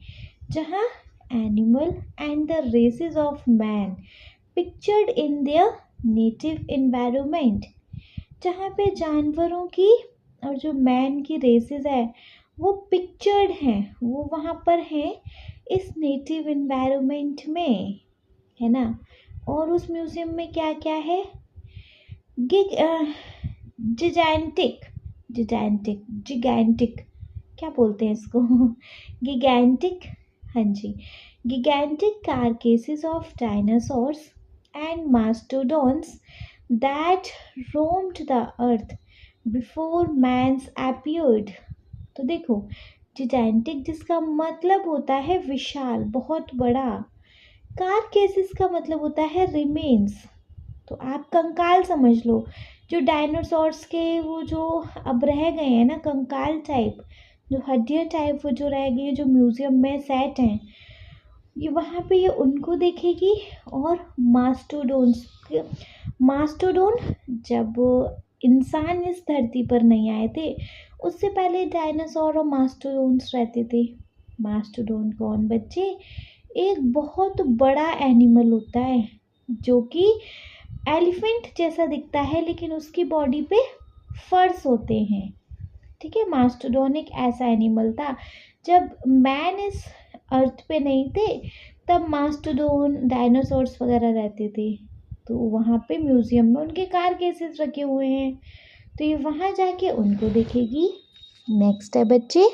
जहाँ animal and the races of man pictured in their native environment, जहाँ पे जानवरों की और जो मैन की रेसेस है वो पिक्चर्ड हैं, वो वहाँ पर हैं इस नेटिव एनवायरनमेंट में, है ना। और उस म्यूज़ियम में क्या क्या है, जिगैंटिक, जिगैंटिक क्या बोलते हैं इसको गिगैंटिक, हाँ जी, gigantic carcasses of dinosaurs and mastodons that roamed the earth before man's appeared. तो देखो, जिगैंटिक जिसका मतलब होता है विशाल, बहुत बड़ा। कारकेसेस का मतलब होता है रिमेन्स, तो आप कंकाल समझ लो, जो डायनासोर्स के वो जो अब रह गए हैं ना, कंकाल टाइप, जो हड्डियाँ टाइप वो जो रह गई है, जो म्यूज़ियम में सेट हैं, ये वहाँ पे ये उनको देखेगी। और मास्टोडोन्स, मास्टोडोन जब इंसान इस धरती पर नहीं आए थे, उससे पहले डायनासोर और मास्टोडोन्स रहते थे। मास्टोडोन कौन बच्चे, एक बहुत बड़ा एनिमल होता है जो कि एलिफेंट जैसा दिखता है, लेकिन उसकी बॉडी पे फर्स होते हैं, ठीक है। मास्टोडोन एक ऐसा एनिमल था, जब मैन इस अर्थ पे नहीं थे तब मास्टोडोन डायनासोर्स वगैरह रहते थे। तो वहाँ पे म्यूज़ियम में उनके कारकेसेस रखे हुए हैं, तो ये वहाँ जाके उनको देखेगी। नेक्स्ट है बच्चे,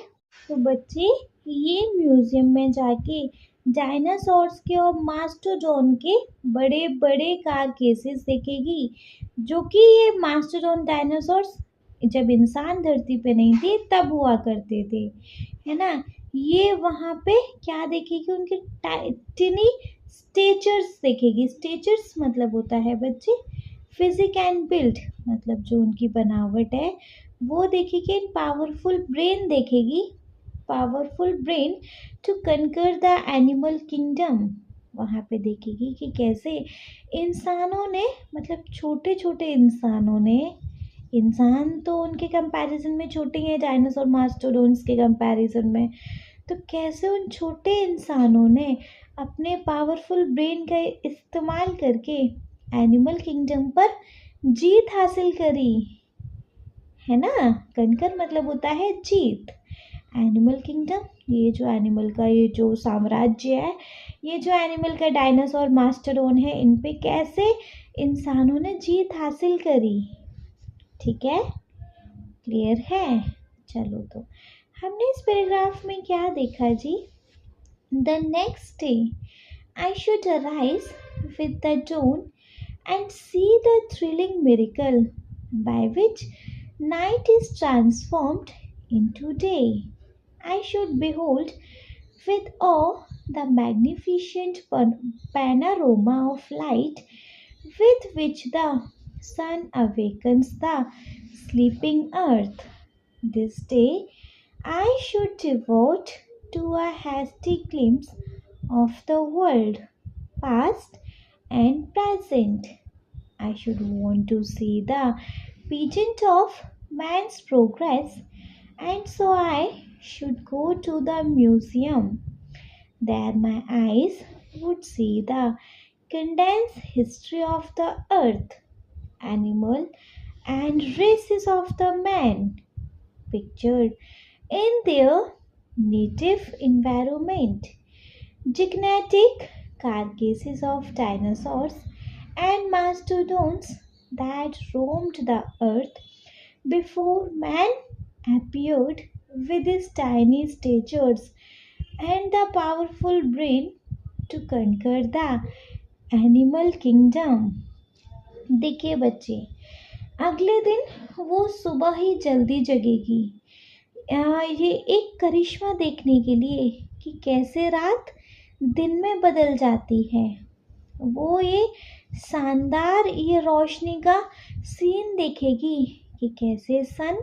तो बच्चे ये म्यूज़ियम में जाके डायनासोर्स के और मास्टोडोन के बड़े बड़े कारकेसेस देखेगी, जो कि ये मास्टोडोन डायनासोर्स जब इंसान धरती पे नहीं थे तब हुआ करते थे, है ना। ये वहाँ पे क्या देखेगी, उनके टाइटनी स्टेचर्स देखेगी। स्टेचर्स मतलब होता है बच्चे फिजिक एंड बिल्ड, मतलब जो उनकी बनावट है वो देखेगी। इन पावरफुल ब्रेन देखेगी, powerful brain to conquer the animal kingdom. वहाँ पे देखेगी कि कैसे इंसानों ने, मतलब छोटे छोटे इंसानों ने, इंसान तो उनके कंपैरिजन में छोटे हैं डायनासोर मास्टोडोन्स के कंपैरिजन में, तो कैसे उन छोटे इंसानों ने अपने पावरफुल ब्रेन का इस्तेमाल करके एनिमल किंगडम पर जीत हासिल करी, है ना। कनकर मतलब होता है जीत। एनिमल किंगडम, ये जो एनिमल का ये जो साम्राज्य है, ये जो एनिमल का डायनासोर मास्टोडोन है, इन पे कैसे इंसानों ने जीत हासिल करी, ठीक है, क्लियर है। चलो, तो हमने इस पैराग्राफ में क्या देखा जी, The next day, I should arise with the dawn and see the thrilling miracle by which night is transformed into day. I should behold with awe the magnificent panorama of light with which the sun awakens the sleeping earth. This day I should devote to a hasty glimpse of the world, past and present. I should want to see the pageant of man's progress, and so I should go to the museum. There, my eyes would see the condensed history of the earth, animal, and races of the man, pictured in their native environment. Gigantic carcasses of dinosaurs and mastodons that roamed the earth before man appeared with his tiny statures and the powerful brain to conquer the animal kingdom. देखिए बच्चे, अगले दिन वो सुबह ही जल्दी जगेगी ये एक करिश्मा देखने के लिए कि कैसे रात दिन में बदल जाती है। वो ये शानदार ये रोशनी का सीन देखेगी कि कैसे सन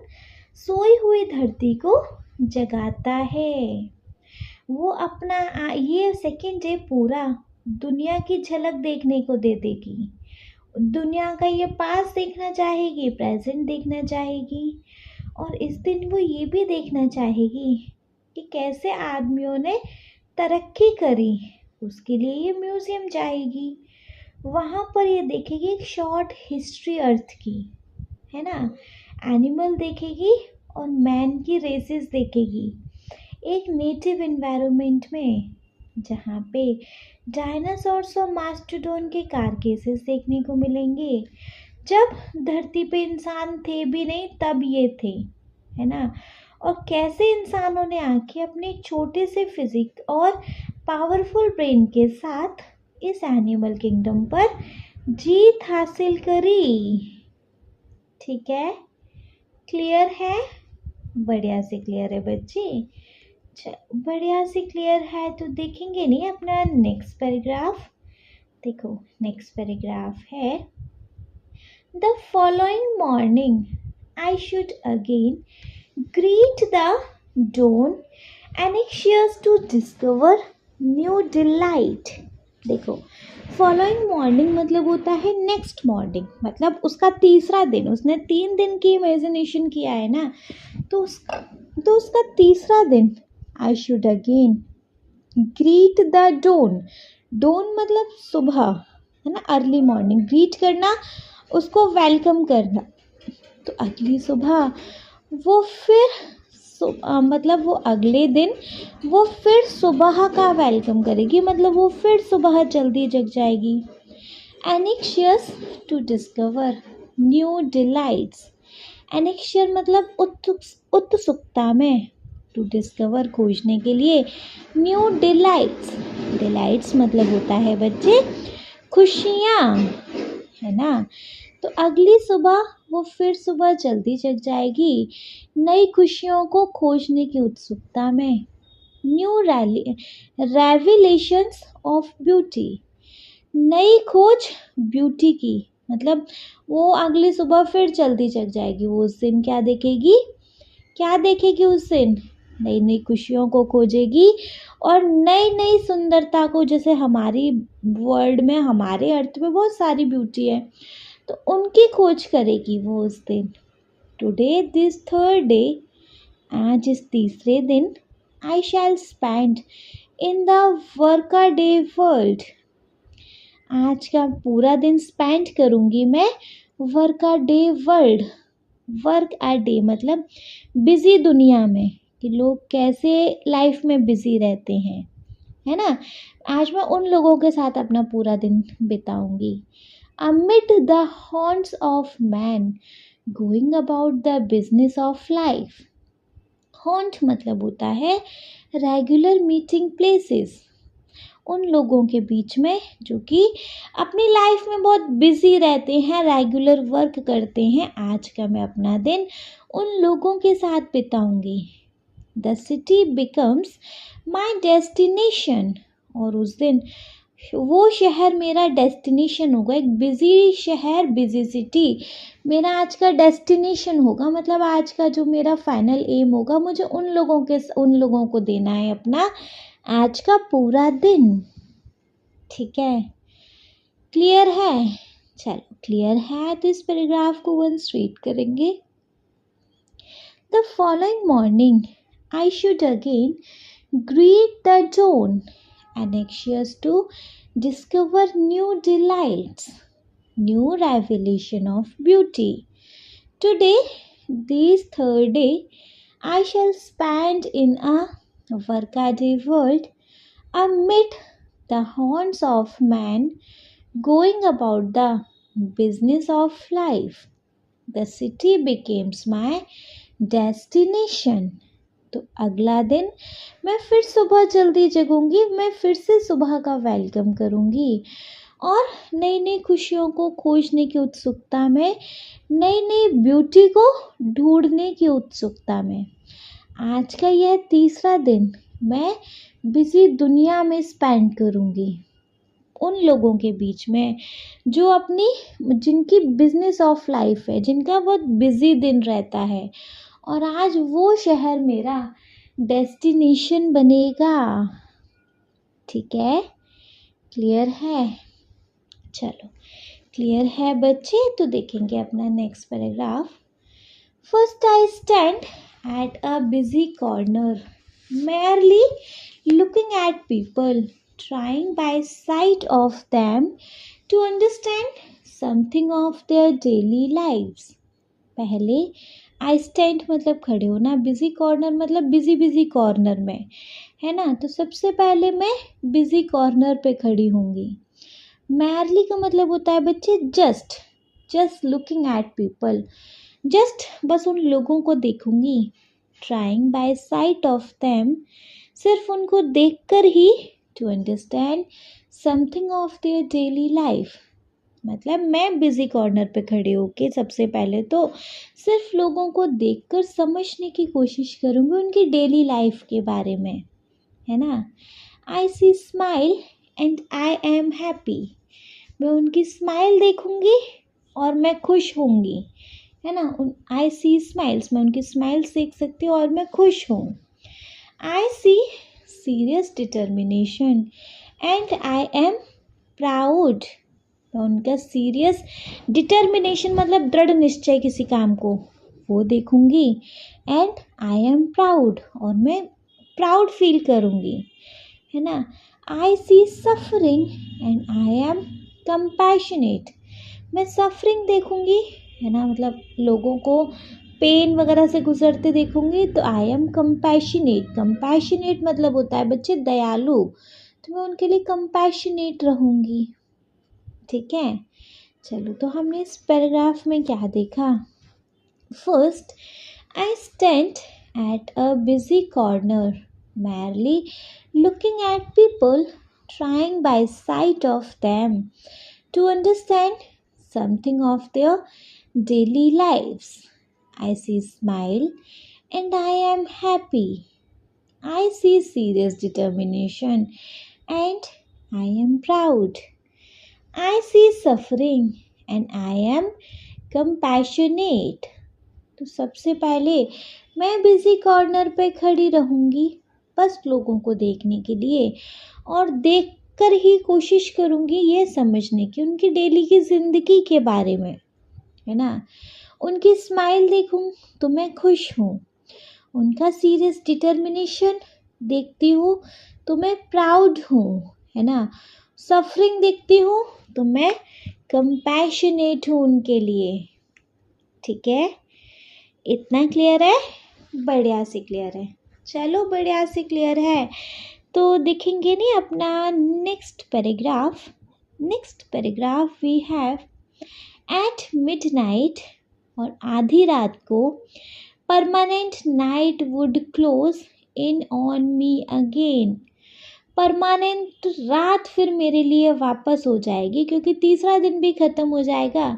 सोई हुई धरती को जगाता है। वो अपना ये सेकेंड डे पूरा दुनिया की झलक देखने को दे देगी। दुनिया का ये पास देखना चाहेगी, प्रेजेंट देखना चाहेगी, और इस दिन वो ये भी देखना चाहेगी कि कैसे आदमियों ने तरक्की करी। उसके लिए ये म्यूज़ियम जाएगी, वहाँ पर ये देखेगी एक शॉर्ट हिस्ट्री अर्थ की, है ना। एनिमल देखेगी और मैन की रेसेस देखेगी एक नेटिव एनवायरनमेंट में, जहाँ पे डायनासोर्स और मास्टोडोन के कारकेसेस देखने को मिलेंगे। जब धरती पे इंसान थे भी नहीं तब ये थे, है ना। और कैसे इंसानों ने आके अपने छोटे से फिजिक और पावरफुल ब्रेन के साथ इस एनिमल किंगडम पर जीत हासिल करी। ठीक है, क्लियर है? बढ़िया से क्लियर है बच्चे। बढ़िया से क्लियर है तो देखेंगे नहीं अपना नेक्स्ट पैराग्राफ। देखो नेक्स्ट पैराग्राफ है, the following morning I should again greet the dawn anxious to discover new delight। देखो फॉलोइंग मॉर्निंग मतलब होता है नेक्स्ट मॉर्निंग, मतलब उसका तीसरा दिन। उसने 3 दिन की इमेजिनेशन किया है ना, तो उसका तीसरा दिन I should again greet the dawn। dawn मतलब सुबह, है ना, अर्ली मॉर्निंग। ग्रीट करना, उसको वेलकम करना। तो अगली सुबह वो फिर मतलब वो अगले दिन वो फिर सुबह का वेलकम करेगी, मतलब वो फिर सुबह जल्दी जग जाएगी। एनिक्शियस टू डिस्कवर न्यू डिलाइट्स। एनिक्शियर मतलब उत्सुकता में, टू डिस्कवर खोजने के लिए, न्यू डिलाइट्स। डिलाइट्स मतलब होता है बच्चे खुशियाँ, है ना। तो अगली सुबह वो फिर सुबह जल्दी जग जाएगी नई खुशियों को खोजने की उत्सुकता में। न्यू रेविलेशंस ऑफ ब्यूटी, नई खोज ब्यूटी की, मतलब वो अगली सुबह फिर जल्दी जग जाएगी। वो उस दिन क्या देखेगी उस दिन? नई नई खुशियों को खोजेगी और नई नई सुंदरता को। जैसे हमारी वर्ल्ड में, हमारे अर्थ में बहुत सारी ब्यूटी है, तो उनकी खोज करेगी वो उस दिन। टुडे दिस थर्ड डे, आज इस तीसरे दिन, I shall spend in the workaday world. आज का पूरा दिन स्पेंड करूँगी मैं workaday world. Work at day मतलब बिजी दुनिया में, कि लोग कैसे लाइफ में बिजी रहते हैं, है ना। आज मैं उन लोगों के साथ अपना पूरा दिन बिताऊंगी। amid the haunts of man going about the business of life। Haunt मतलब होता है रेगुलर मीटिंग प्लेसेस, उन लोगों के बीच में जो कि अपनी लाइफ में बहुत बिजी रहते हैं, रेगुलर वर्क करते हैं। आज का मैं अपना दिन उन लोगों के साथ बिताऊंगी। The city becomes my destination, और उस दिन वो शहर मेरा डेस्टिनेशन होगा। एक बिजी शहर, बिजी सिटी मेरा आज का डेस्टिनेशन होगा, मतलब आज का जो मेरा फाइनल एम होगा, मुझे उन लोगों को देना है अपना आज का पूरा दिन। ठीक है, क्लियर है? चलो क्लियर है तो इस पैराग्राफ को वंस रीड करेंगे। The following morning I should again greet the dawn, anxious to discover new delights, new revelation of beauty. Today, this third day, I shall spend in a workaday world amid the haunts of man going about the business of life. The city becomes my destination. तो अगला दिन मैं फिर सुबह जल्दी जगूंगी, मैं फिर से सुबह का वेलकम करूंगी और नई नई खुशियों को खोजने की उत्सुकता में, नई नई ब्यूटी को ढूंढने की उत्सुकता में आज का यह तीसरा दिन मैं बिजी दुनिया में स्पेंड करूंगी, उन लोगों के बीच में जो जिनकी बिजनेस ऑफ लाइफ है, जिनका बहुत बिजी दिन रहता है, और आज वो शहर मेरा डेस्टिनेशन बनेगा। ठीक है, क्लियर है? चलो क्लियर है बच्चे, तो देखेंगे अपना next paragraph. First I stand at a busy corner merely looking at people, trying by sight of them to understand something of their daily lives. पहले आई स्टैंड मतलब खड़े होना, बिजी कॉर्नर मतलब बिजी कॉर्नर में, है ना। तो सबसे पहले मैं बिजी कॉर्नर पे खड़ी होंगी। मैरली का मतलब होता है बच्चे just looking at people, just बस उन लोगों को देखूंगी। Trying by sight of them, सिर्फ उनको देखकर ही। To understand something of their daily life, मतलब मैं बिजी कॉर्नर पे खड़े होके सबसे पहले तो सिर्फ लोगों को देखकर समझने की कोशिश करूँगी उनकी डेली लाइफ के बारे में, है ना। I see smile and I am happy, मैं उनकी स्माइल देखूँगी और मैं खुश होंगी, है ना। आई सी स्माइल्स, मैं उनकी स्माइल्स देख सकती हूँ और मैं खुश हूँ। I see serious determination and I am proud, मैं उनका सीरियस डिटर्मिनेशन मतलब दृढ़ निश्चय किसी काम को, वो देखूंगी। एंड आई एम प्राउड, और मैं प्राउड फील करूंगी, है ना। I see suffering and I am compassionate, मैं सफरिंग देखूंगी, है ना, मतलब लोगों को पेन वगैरह से गुजरते देखूंगी तो आई एम कंपैशनेट। कंपैशनेट मतलब होता है बच्चे दयालु, तो मैं उनके लिए कंपैशनेट रहूंगी। ठीक है, चलो तो हमने इस पैराग्राफ में क्या देखा। First, I stand at a busy corner merely looking at people, trying by sight of them to understand something of their daily lives. I see smile and I am happy. I see serious determination and I am proud. I see suffering and I am compassionate. तो सबसे पहले मैं busy corner पे खड़ी रहूँगी बस लोगों को देखने के लिए, और देखकर ही कोशिश करूँगी ये समझने की उनकी डेली की ज़िंदगी के बारे में, है ना। उनकी स्माइल देखूँ तो मैं खुश हूँ, उनका सीरियस डिटर्मिनेशन देखती हूँ तो मैं प्राउड हूँ, है ना। सफरिंग देखती हूँ तो मैं कंपैशनेट हूँ उनके लिए। ठीक है, इतना क्लियर है? बढ़िया से क्लियर है। चलो बढ़िया से क्लियर है तो देखेंगे नहीं अपना next paragraph. Next paragraph we have at midnight, और आधी रात को permanent night would close in on me again. Permanent रात फिर मेरे लिए वापस हो जाएगी, क्योंकि तीसरा दिन भी ख़त्म हो जाएगा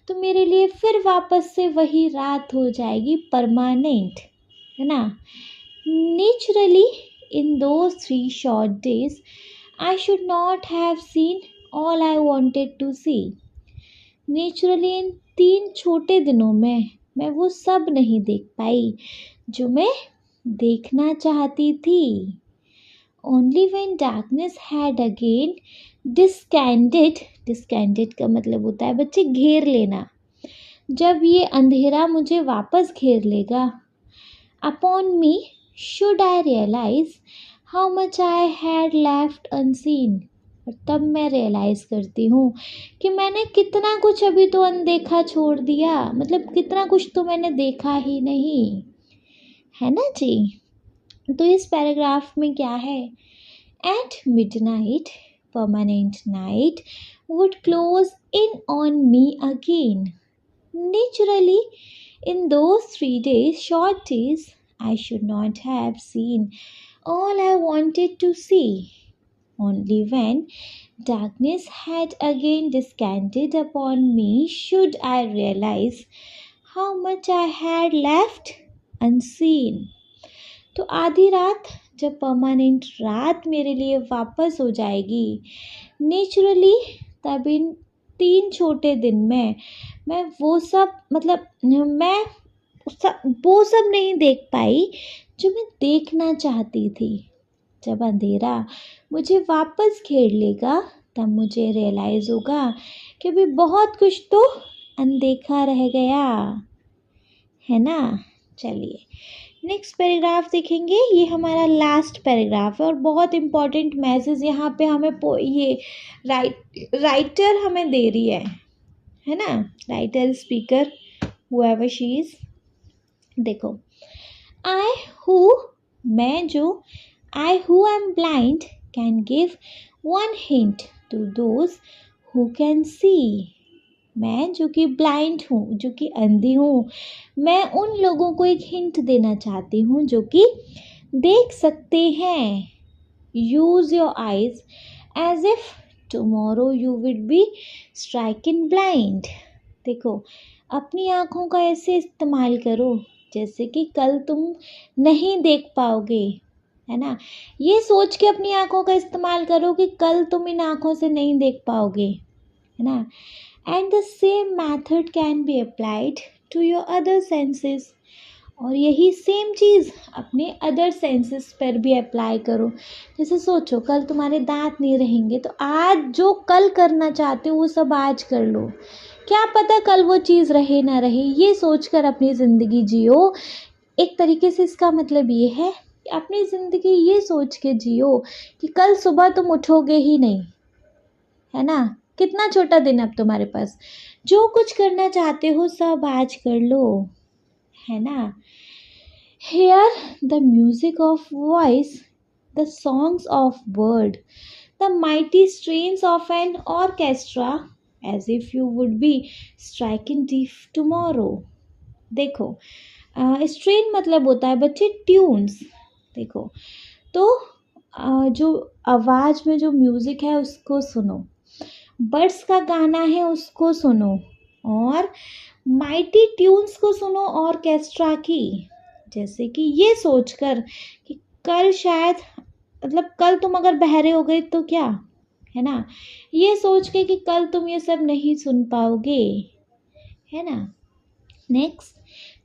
तो मेरे लिए फिर वापस से वही रात हो जाएगी, परमानेंट, है ना। Naturally in those 3 short days I should not have seen all I wanted to see. Naturally in 3 छोटे दिनों में मैं वो सब नहीं देख पाई जो मैं देखना चाहती थी। Only when darkness had again descended, descended का मतलब होता है बच्चे घेर लेना, जब ये अंधेरा मुझे वापस घेर लेगा, upon me should I realize how much I had left unseen। और तब मैं रियलाइज़ करती हूँ कि मैंने कितना कुछ अभी तो अनदेखा छोड़ दिया, मतलब कितना कुछ तो मैंने देखा ही नहीं, है ना जी। तो इस पैराग्राफ में क्या है, at midnight permanent night would close in on me again. Naturally in those 3 days, short days, I should not have seen all I wanted to see. Only when darkness had again descended upon me should I realize how much I had left unseen। तो आधी रात जब permanent रात मेरे लिए वापस हो जाएगी, नेचुरली तब इन 3 छोटे दिन में मैं वो सब, मतलब मैं वो सब नहीं देख पाई जो मैं देखना चाहती थी। जब अंधेरा मुझे वापस घेर लेगा तब मुझे रियलाइज़ होगा कि अभी बहुत कुछ तो अनदेखा रह गया, है ना। चलिए नेक्स्ट पैराग्राफ देखेंगे, ये हमारा लास्ट पैराग्राफ है और बहुत इम्पॉर्टेंट मैसेज यहाँ पे हमें ये राइटर हमें दे रही है ना, writer speaker whoever she is। देखो, I who, मैं जो, I who am blind can give one hint to those who can see। मैं जो कि ब्लाइंड हूँ, जो कि अंधी हूँ, मैं उन लोगों को एक हिंट देना चाहती हूँ जो कि देख सकते हैं। Use your eyes as if tomorrow you will be stricken blind. देखो, अपनी आँखों का ऐसे इस्तेमाल करो जैसे कि कल तुम नहीं देख पाओगे, है ना। ये सोच के अपनी आँखों का इस्तेमाल करो कि कल तुम इन आँखों से नहीं देख पाओगे, है ना। And the same method can be applied to your other senses। और यही सेम चीज़ अपने अदर सेंसेस पर भी अप्लाई करो। जैसे सोचो, कल तुम्हारे दांत नहीं रहेंगे तो आज जो कल करना चाहते हो वो सब आज कर लो, क्या पता कल वो चीज़ रहे ना रहे, ये सोचकर अपनी ज़िंदगी जियो। एक तरीके से इसका मतलब ये है कि अपनी ज़िंदगी ये सोच के जियो कि कल सुबह तुम उठोगे ही नहीं, है ना। कितना छोटा दिन अब तुम्हारे पास, जो कुछ करना चाहते हो सब आज कर लो, है ना। Hear the music of voice, the songs of word, the mighty strains of an orchestra, as if you would be striking deep tomorrow। देखो, स्ट्रेन मतलब होता है बच्चे ट्यून्स। देखो, तो जो आवाज़ में जो म्यूज़िक है उसको सुनो, बर्ड्स का गाना है उसको सुनो, और माइटी ट्यून्स को सुनो ऑर्केस्ट्रा की। जैसे कि ये सोचकर कि कल शायद, मतलब कल तुम अगर बहरे हो गए तो क्या, है ना, ये सोच के कि कल तुम ये सब नहीं सुन पाओगे, है ना। Next,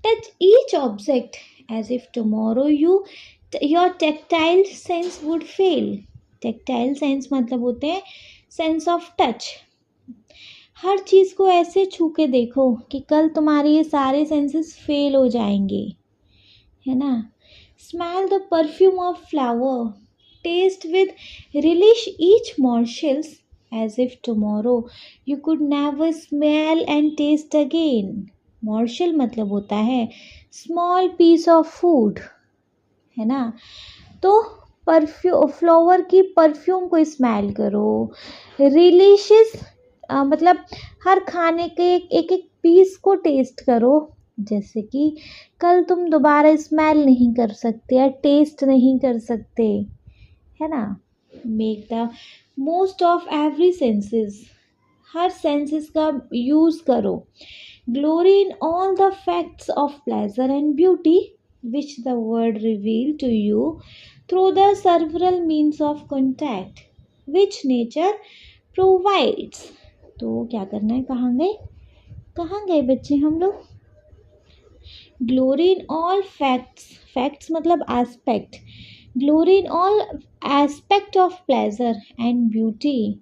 touch each object as if tomorrow your tactile sense would fail. Tactile sense मतलब होते हैं सेंस ऑफ टच। हर चीज़ को ऐसे छू के देखो कि कल तुम्हारे ये सारे सेंसेस फेल हो जाएंगे, है ना। Smell the perfume of flower, taste with relish each morsels as if tomorrow you could never smell and taste again. Morsel मतलब होता है स्मॉल पीस ऑफ फूड, है ना। तो फ्लावर की परफ्यूम को स्मेल करो, रिलिशियस मतलब हर खाने के एक एक पीस को टेस्ट करो, जैसे कि कल तुम दोबारा स्मेल नहीं कर सकते या टेस्ट नहीं कर सकते, है ना। Make the most of every senses, हर सेंसेस का यूज़ करो। Glory in all the facts of pleasure and beauty which the word reveal to you through the several means of contact which nature provides. तो क्या करना है, कहाँ गए बच्चे हम लोग। Glory in all facts, facts मतलब aspect, glory in all aspect of pleasure and beauty,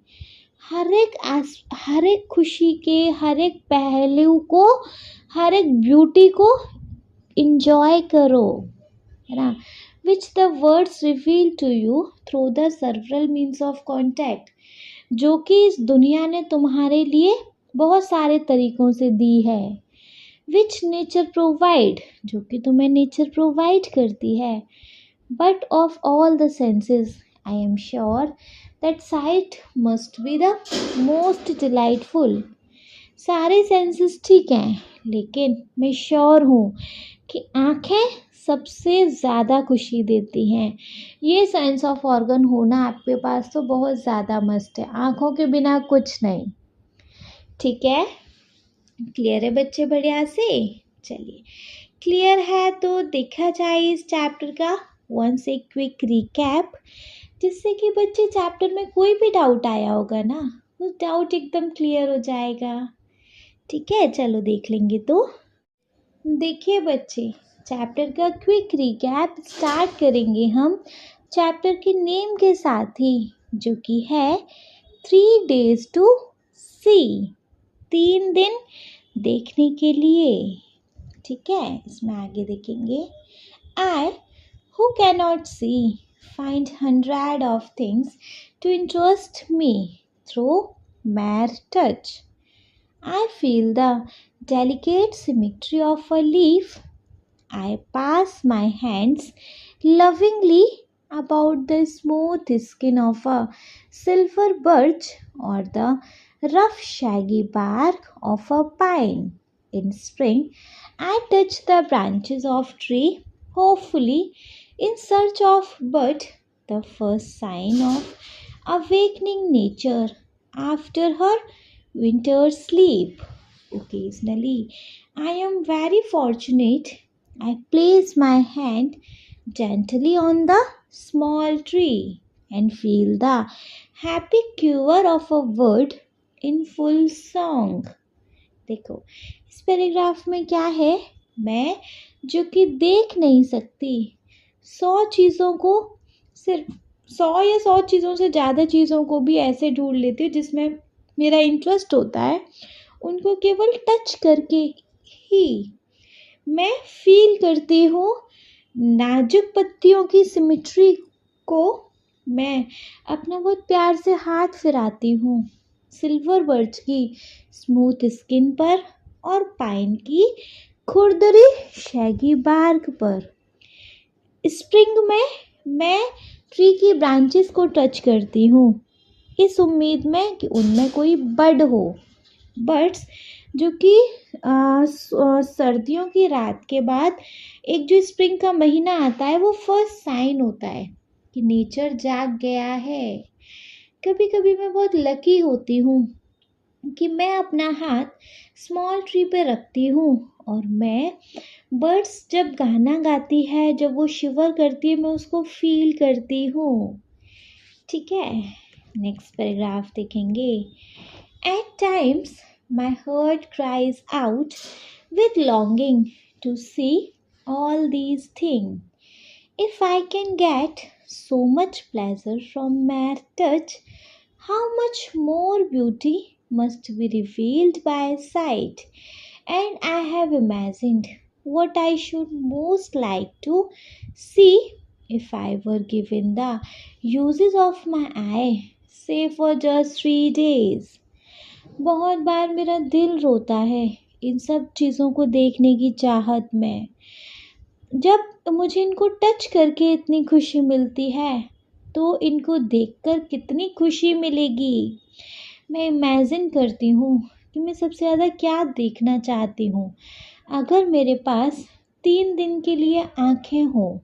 हर एक खुशी के हर एक पहलू को, हर एक ब्यूटी को इंजॉय करो, है ना। Which the words reveal to you through the several means of contact, जो कि इस दुनिया ने तुम्हारे लिए बहुत सारे तरीकों से दी है। विच नेचर प्रोवाइड, जो कि तुम्हें नेचर प्रोवाइड करती है। But of all the senses I am sure that site must be the most delightful. सारे सेंसेस ठीक हैं, लेकिन मैं श्योर हूँ कि आँखें सबसे ज़्यादा खुशी देती हैं। ये सेंस ऑफ ऑर्गन होना आपके पास तो बहुत ज़्यादा मस्ट है, आँखों के बिना कुछ नहीं। ठीक है, क्लियर है बच्चे बढ़िया से। चलिए, क्लियर है तो देखा जाए इस चैप्टर का वंस ए क्विक रिकैप, जिससे कि बच्चे चैप्टर में कोई भी डाउट आया होगा ना, वो डाउट एकदम क्लियर हो जाएगा। ठीक है, चलो देख लेंगे। तो देखिए बच्चे, चैप्टर का क्विक रिकैप स्टार्ट करेंगे हम चैप्टर के नेम के साथ ही, जो कि है 3 days टू सी, 3 दिन देखने के लिए। ठीक है, इसमें आगे देखेंगे। I who can not see find 100 of things to interest me through mere touch. I feel the delicate symmetry of a leaf. I pass my hands lovingly about the smooth skin of a silver birch or the rough shaggy bark of a pine. In spring, I touch the branches of tree, hopefully in search of but the first sign of awakening nature after her winter sleep. Occasionally, I am very fortunate. I place my hand gently on the small tree and feel the happy quiver of a bird in full song. देखो इस paragraph में क्या है, मैं जो कि देख नहीं सकती 100 चीज़ों को, सिर्फ 100 या 100 चीज़ों से ज़्यादा चीज़ों को भी ऐसे ढूंढ लेती हूँ जिसमें मेरा इंटरेस्ट होता है, उनको केवल टच करके ही मैं फील करती हूँ नाजुक पत्तियों की सिमेट्री को। मैं अपना बहुत प्यार से हाथ फिराती हूँ सिल्वर बर्च की स्मूथ स्किन पर और पाइन की खुरदरी शैगी बार्क पर। स्प्रिंग में मैं ट्री की ब्रांचेस को टच करती हूँ इस उम्मीद में कि उनमें कोई बर्ड हो, बर्ड्स जो कि सर्दियों की रात के बाद एक जो स्प्रिंग का महीना आता है वो फर्स्ट साइन होता है कि नेचर जाग गया है। कभी कभी मैं बहुत लकी होती हूँ कि मैं अपना हाथ स्मॉल ट्री पे रखती हूँ और मैं बर्ड्स जब गाना गाती है, जब वो शिवर करती है, मैं उसको फील करती हूँ। ठीक है, नेक्स्ट पैराग्राफ देखेंगे। At times my heart cries out with longing to see all these thing. If I can get so much pleasure from mere touch, how much more beauty must be revealed by sight. And I have imagined what I should most like to see if I were given the uses of my eye, say for just 3 days. बहुत बार मेरा दिल रोता है इन सब चीज़ों को देखने की चाहत में। जब मुझे इनको टच करके इतनी खुशी मिलती है तो इनको देखकर कितनी खुशी मिलेगी। मैं इमेजिन करती हूँ कि मैं सबसे ज़्यादा क्या देखना चाहती हूँ। अगर मेरे पास 3 दिन के लिए आँखें हों,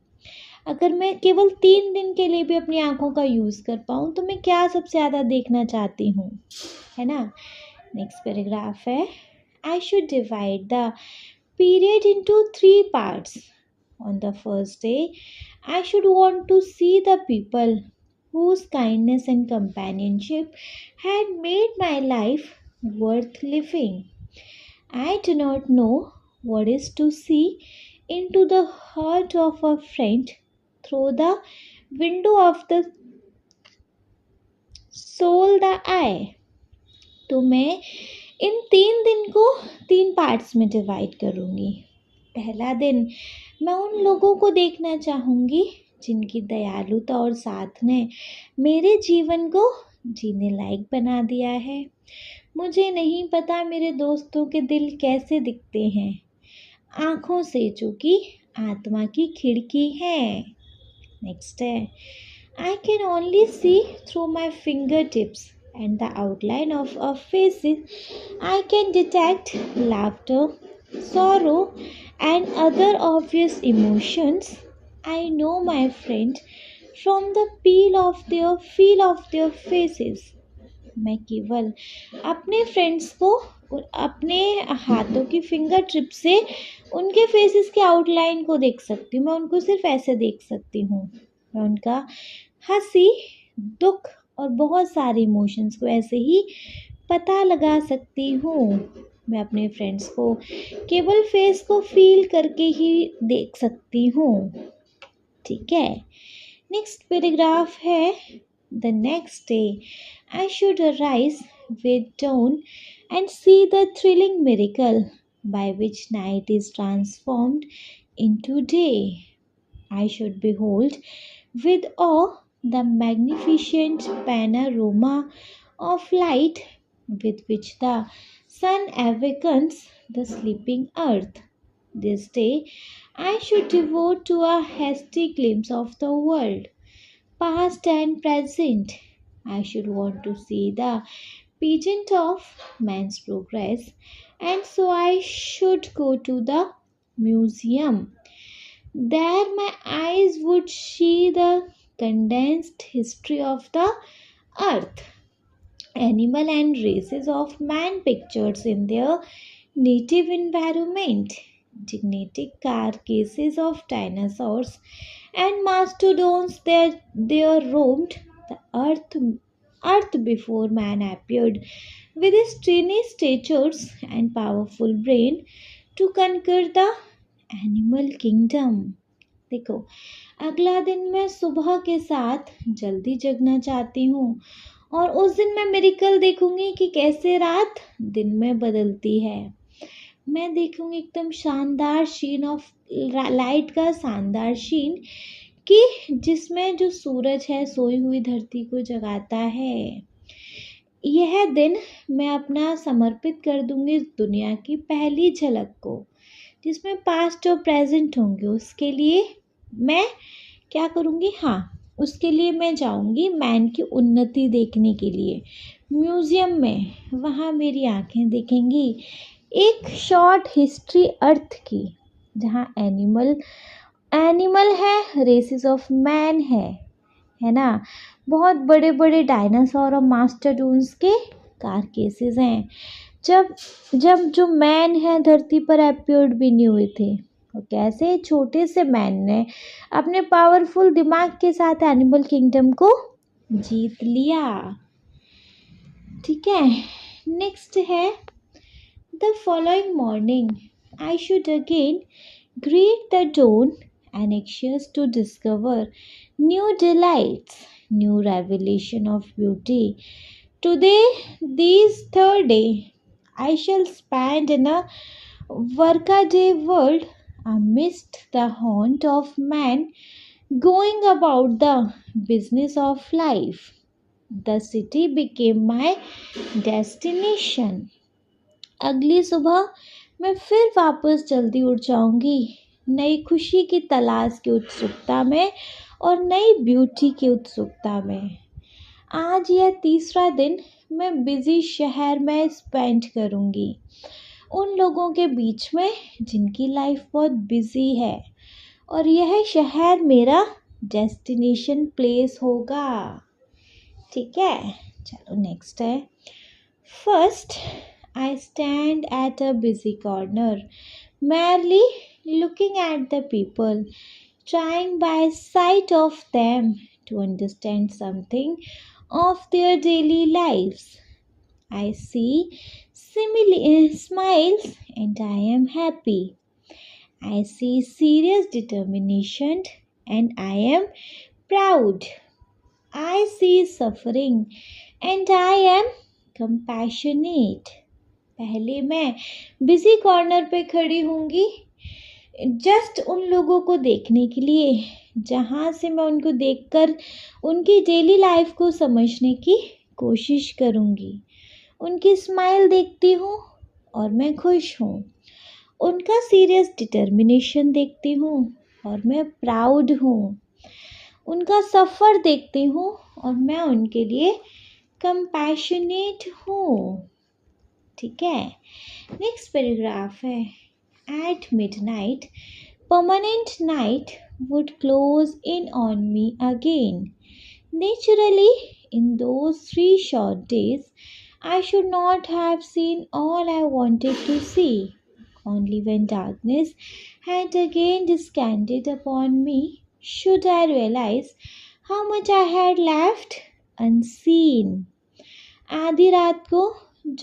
अगर मैं केवल 3 दिन के लिए भी अपनी आँखों का यूज़ कर पाऊँ तो मैं क्या सबसे ज़्यादा देखना चाहती हूँ, है ना? नेक्स्ट पैराग्राफ है, I should divide the period into 3 parts. On the first day, I should want to see the people whose kindness and companionship had made my life worth living. I do not know what is to see into the heart of a friend through the window of the soul the eye. तो मैं इन 3 दिन को 3 parts में divide करूँगी. पहला दिन मैं उन लोगों को देखना चाहूँगी जिनकी दयालुता और साथ ने मेरे जीवन को जीने लायक बना दिया है. मुझे नहीं पता मेरे दोस्तों के दिल कैसे दिखते हैं, आँखों से जो कि आत्मा की खिड़की है. नेक्स्ट है, I can only see through my fingertips and the outline of a face. I can detect laughter, sorrow, and other obvious emotions. I know my friend from the feel of their faces. मैं केवल अपने friends को अपने हाथों की finger trip से उनके faces के आउटलाइन को देख सकती हूँ. मैं उनको सिर्फ ऐसे देख सकती हूँ. मैं उनका हंसी, दुख और बहुत सारे इमोशंस को ऐसे ही पता लगा सकती हूँ. मैं अपने फ्रेंड्स को केवल फेस को फील करके ही देख सकती हूँ. ठीक है. नेक्स्ट पैराग्राफ है, the next day I should arise with dawn and see the thrilling miracle by which night is transformed into day. I should behold with awe the magnificent panorama of light with which the sun awakens the sleeping earth. This day I should devote to a hasty glimpse of the world, past and present. I should want to see the pageant of man's progress, and so I should go to the museum. There my eyes would see the condensed history of the earth, animal and races of man pictures in their native environment, genetic carcasses of dinosaurs and mastodons there roamed the earth before man appeared with his tiny statures and powerful brain to conquer the animal kingdom. देखो, अगला दिन मैं सुबह के साथ जल्दी जगना चाहती हूँ और उस दिन मैं मिरेकल देखूंगी कि कैसे रात दिन में बदलती है. मैं देखूंगी एकदम शानदार शीन ऑफ लाइट का शानदार शीन कि जिसमें जो सूरज है सोई हुई धरती को जगाता है. यह दिन मैं अपना समर्पित कर दूंगी इस दुनिया की पहली झलक को, जिसमें पास्ट और प्रेजेंट होंगे. उसके लिए मैं क्या करूँगी? हाँ, उसके लिए मैं जाऊँगी मैन की उन्नति देखने के लिए म्यूज़ियम में. वहाँ मेरी आँखें देखेंगी एक शॉर्ट हिस्ट्री अर्थ की, जहाँ एनिमल है, रेसेस ऑफ मैन है ना. बहुत बड़े बड़े डायनासोर और मास्टरडोन्स के कारकेसेस हैं. जब जो मैन है धरती पर एपियर्ड भी नहीं हुए थे, और कैसे छोटे से मैन ने अपने पावरफुल दिमाग के साथ एनिमल किंगडम को जीत लिया. ठीक है. नेक्स्ट है, the following morning I should again greet the dawn and anxious to discover new delights, new revelation of beauty. Today, this third day, I shall spend in a workaday world amidst the haunt of man going about the business of life. The city became my destination. अगली सुबह मैं फिर वापस जल्दी उठ जाऊंगी, नई खुशी की तलाश की उत्सुकता में और नई ब्यूटी की उत्सुकता में. आज यह तीसरा दिन मैं बिजी शहर में स्पेंड करूँगी, उन लोगों के बीच में जिनकी लाइफ बहुत बिजी है, और यह शहर मेरा डेस्टिनेशन प्लेस होगा। ठीक है, चलो नेक्स्ट है। First I stand at a busy corner, merely looking at the people, trying by sight of them to understand something of their daily lives. I see smiles and I am happy. I see serious determination and I am proud. I see suffering and I am compassionate. पहले मैं busy corner पे खड़ी होंगी just उन लोगों को देखने के लिए, जहाँ से मैं उनको देखकर उनकी डेली लाइफ को समझने की कोशिश करूँगी। उनकी स्माइल देखती हूँ और मैं खुश हूँ, उनका सीरियस डिटर्मिनेशन देखती हूँ और मैं प्राउड हूँ, उनका सफ़र देखती हूँ और मैं उनके लिए कंपैशनेट हूँ। ठीक है, नेक्स्ट पैराग्राफ है। At midnight permanent night would close in on me again. Naturally, in those 3 short days, I should not have seen all I wanted to see. Only when darkness had again descended upon me should I realize how much I had left unseen. आधी रात को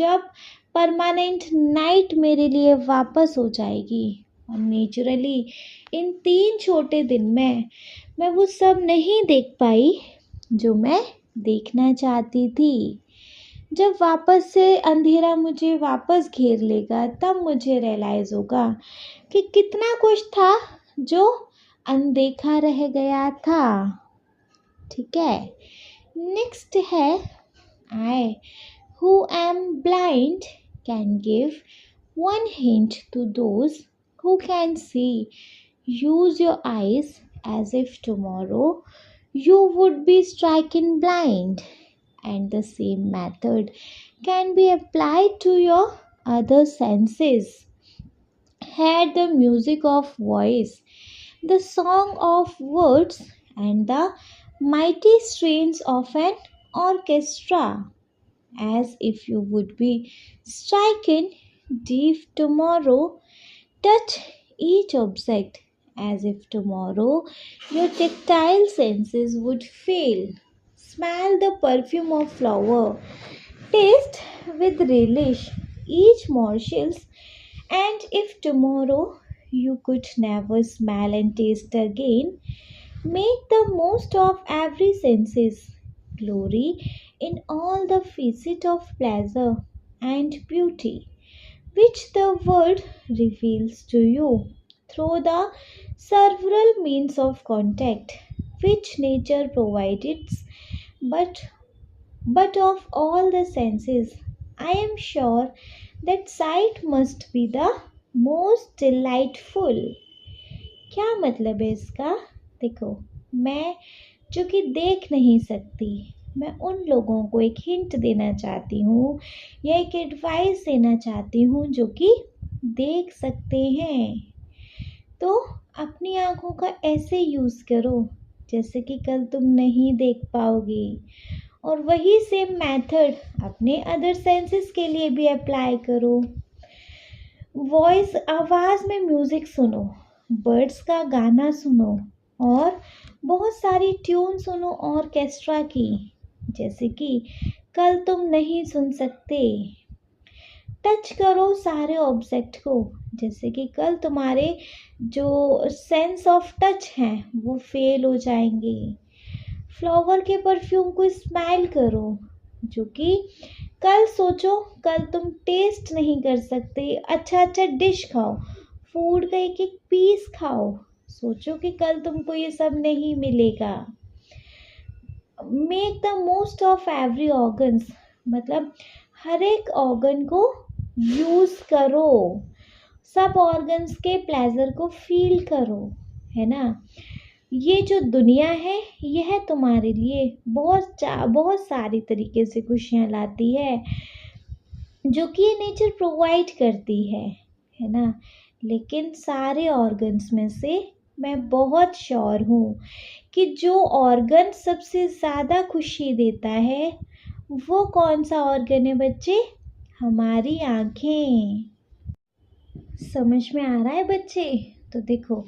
जब permanent night मेरे लिए वापस हो जाएगी और नेचुरली इन 3 छोटे दिन में मैं वो सब नहीं देख पाई जो मैं देखना चाहती थी। जब वापस से अंधेरा मुझे वापस घेर लेगा तब मुझे रियलाइज़ होगा कि कितना कुछ था जो अनदेखा रह गया था। ठीक है, नेक्स्ट है। I who am blind can give one hint to those who can see. Use your eyes as if tomorrow you would be stricken blind, and the same method can be applied to your other senses. Hear the music of voice, the song of words, and the mighty strains of an orchestra, as if you would be stricken deaf tomorrow. Touch each object as if tomorrow your tactile senses would fail. Smell the perfume of flower. Taste with relish each morsels, and if tomorrow you could never smell and taste again, make the most of every senses. Glory in all the facet of pleasure and beauty which the world reveals to you through the several means of contact which nature provides. But of all the senses, I am sure that sight must be the most delightful. क्या मतलब है इसका? देखो, मैं जो कि देख नहीं सकती, मैं उन लोगों को एक हिंट देना चाहती हूँ या एक एडवाइस देना चाहती हूँ जो कि देख सकते हैं। तो अपनी आँखों का ऐसे यूज़ करो जैसे कि कल तुम नहीं देख पाओगे, और वही सेम मेथड अपने अदर सेंसेस के लिए भी अप्लाई करो। वॉइस, आवाज़ में म्यूज़िक सुनो, बर्ड्स का गाना सुनो और बहुत सारी ट्यून सुनो ऑर्केस्ट्रा की, जैसे कि कल तुम नहीं सुन सकते। टच करो सारे ऑब्जेक्ट को, जैसे कि कल तुम्हारे जो सेंस ऑफ टच हैं वो फेल हो जाएंगे। फ्लावर के परफ्यूम को स्मेल करो, जो कि कल सोचो कल तुम टेस्ट नहीं कर सकते। अच्छा अच्छा डिश खाओ, फूड का एक एक पीस खाओ, सोचो कि कल तुमको ये सब नहीं मिलेगा। Make the most of every organs, मतलब हर एक ऑर्गन को यूज़ करो, सब ऑर्गन्स के प्लेजर को फील करो, है ना। ये जो दुनिया है यह तुम्हारे लिए बहुत सारी तरीके से खुशियाँ लाती है, जो कि ये नेचर प्रोवाइड करती है ना। लेकिन सारे ऑर्गन्स में से मैं बहुत श्योर हूँ कि जो ऑर्गन सबसे ज़्यादा खुशी देता है वो कौन सा ऑर्गन है बच्चे? हमारी आँखें। समझ में आ रहा है बच्चे? तो देखो,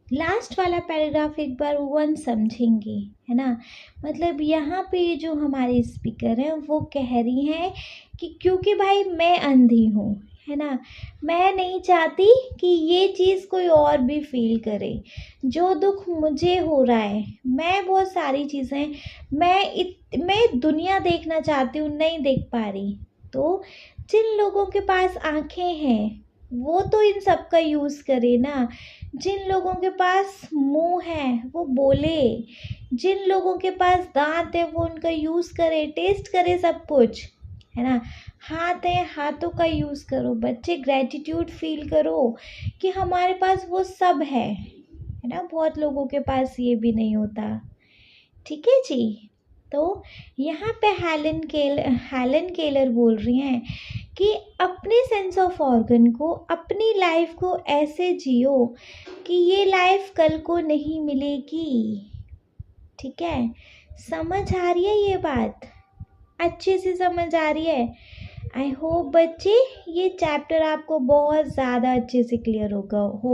लास्ट वाला पैराग्राफ एक बार वन समझेंगे, है ना। मतलब यहाँ पे जो हमारे स्पीकर हैं वो कह रही हैं कि क्योंकि भाई मैं अंधी हूँ, है ना, मैं नहीं चाहती कि ये चीज़ कोई और भी फील करे। जो दुख मुझे हो रहा है, मैं बहुत सारी चीज़ें मैं दुनिया देखना चाहती हूँ, नहीं देख पा रही। तो जिन लोगों के पास आँखें हैं वो तो इन सब का यूज़ करे ना। जिन लोगों के पास मुंह है वो बोले, जिन लोगों के पास दांत है वो उनका यूज़ करे, टेस्ट करे सब कुछ, है ना। हाथ है, हाथों का यूज़ करो। बच्चे ग्रेटिट्यूड फील करो कि हमारे पास वो सब है ना। बहुत लोगों के पास ये भी नहीं होता। ठीक है जी। तो यहाँ पे हेलन केलर बोल रही हैं कि अपने सेंस ऑफ ऑर्गन को, अपनी लाइफ को ऐसे जियो कि ये लाइफ कल को नहीं मिलेगी। ठीक है, समझ आ रही है ये बात? अच्छे से समझ आ रही है? आई होप बच्चे ये चैप्टर आपको बहुत ज़्यादा अच्छे से क्लियर हो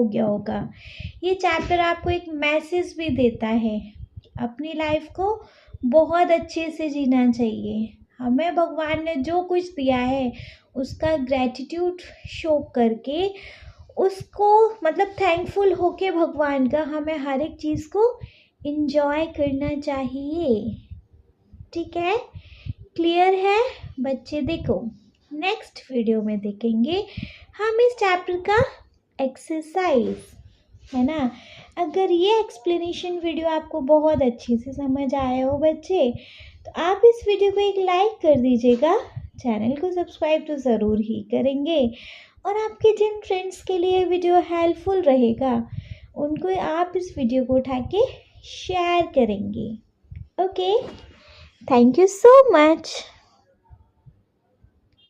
गया होगा। ये चैप्टर आपको एक मैसेज भी देता है, अपनी लाइफ को बहुत अच्छे से जीना चाहिए। हमें भगवान ने जो कुछ दिया है उसका ग्रेटिट्यूड शो करके, उसको मतलब थैंकफुल होके भगवान का हमें हर एक चीज़ को एंजॉय करना चाहिए। ठीक है, क्लियर है बच्चे? देखो, नेक्स्ट वीडियो में देखेंगे हम इस चैप्टर का एक्सरसाइज, है ना। अगर ये एक्सप्लेनेशन वीडियो आपको बहुत अच्छे से समझ आया हो बच्चे, तो आप इस वीडियो को एक लाइक कर दीजिएगा, चैनल को सब्सक्राइब तो ज़रूर ही करेंगे, और आपके जिन फ्रेंड्स के लिए वीडियो हेल्पफुल रहेगा उनको आप इस वीडियो को उठा के शेयर करेंगे। Okay, thank you so much.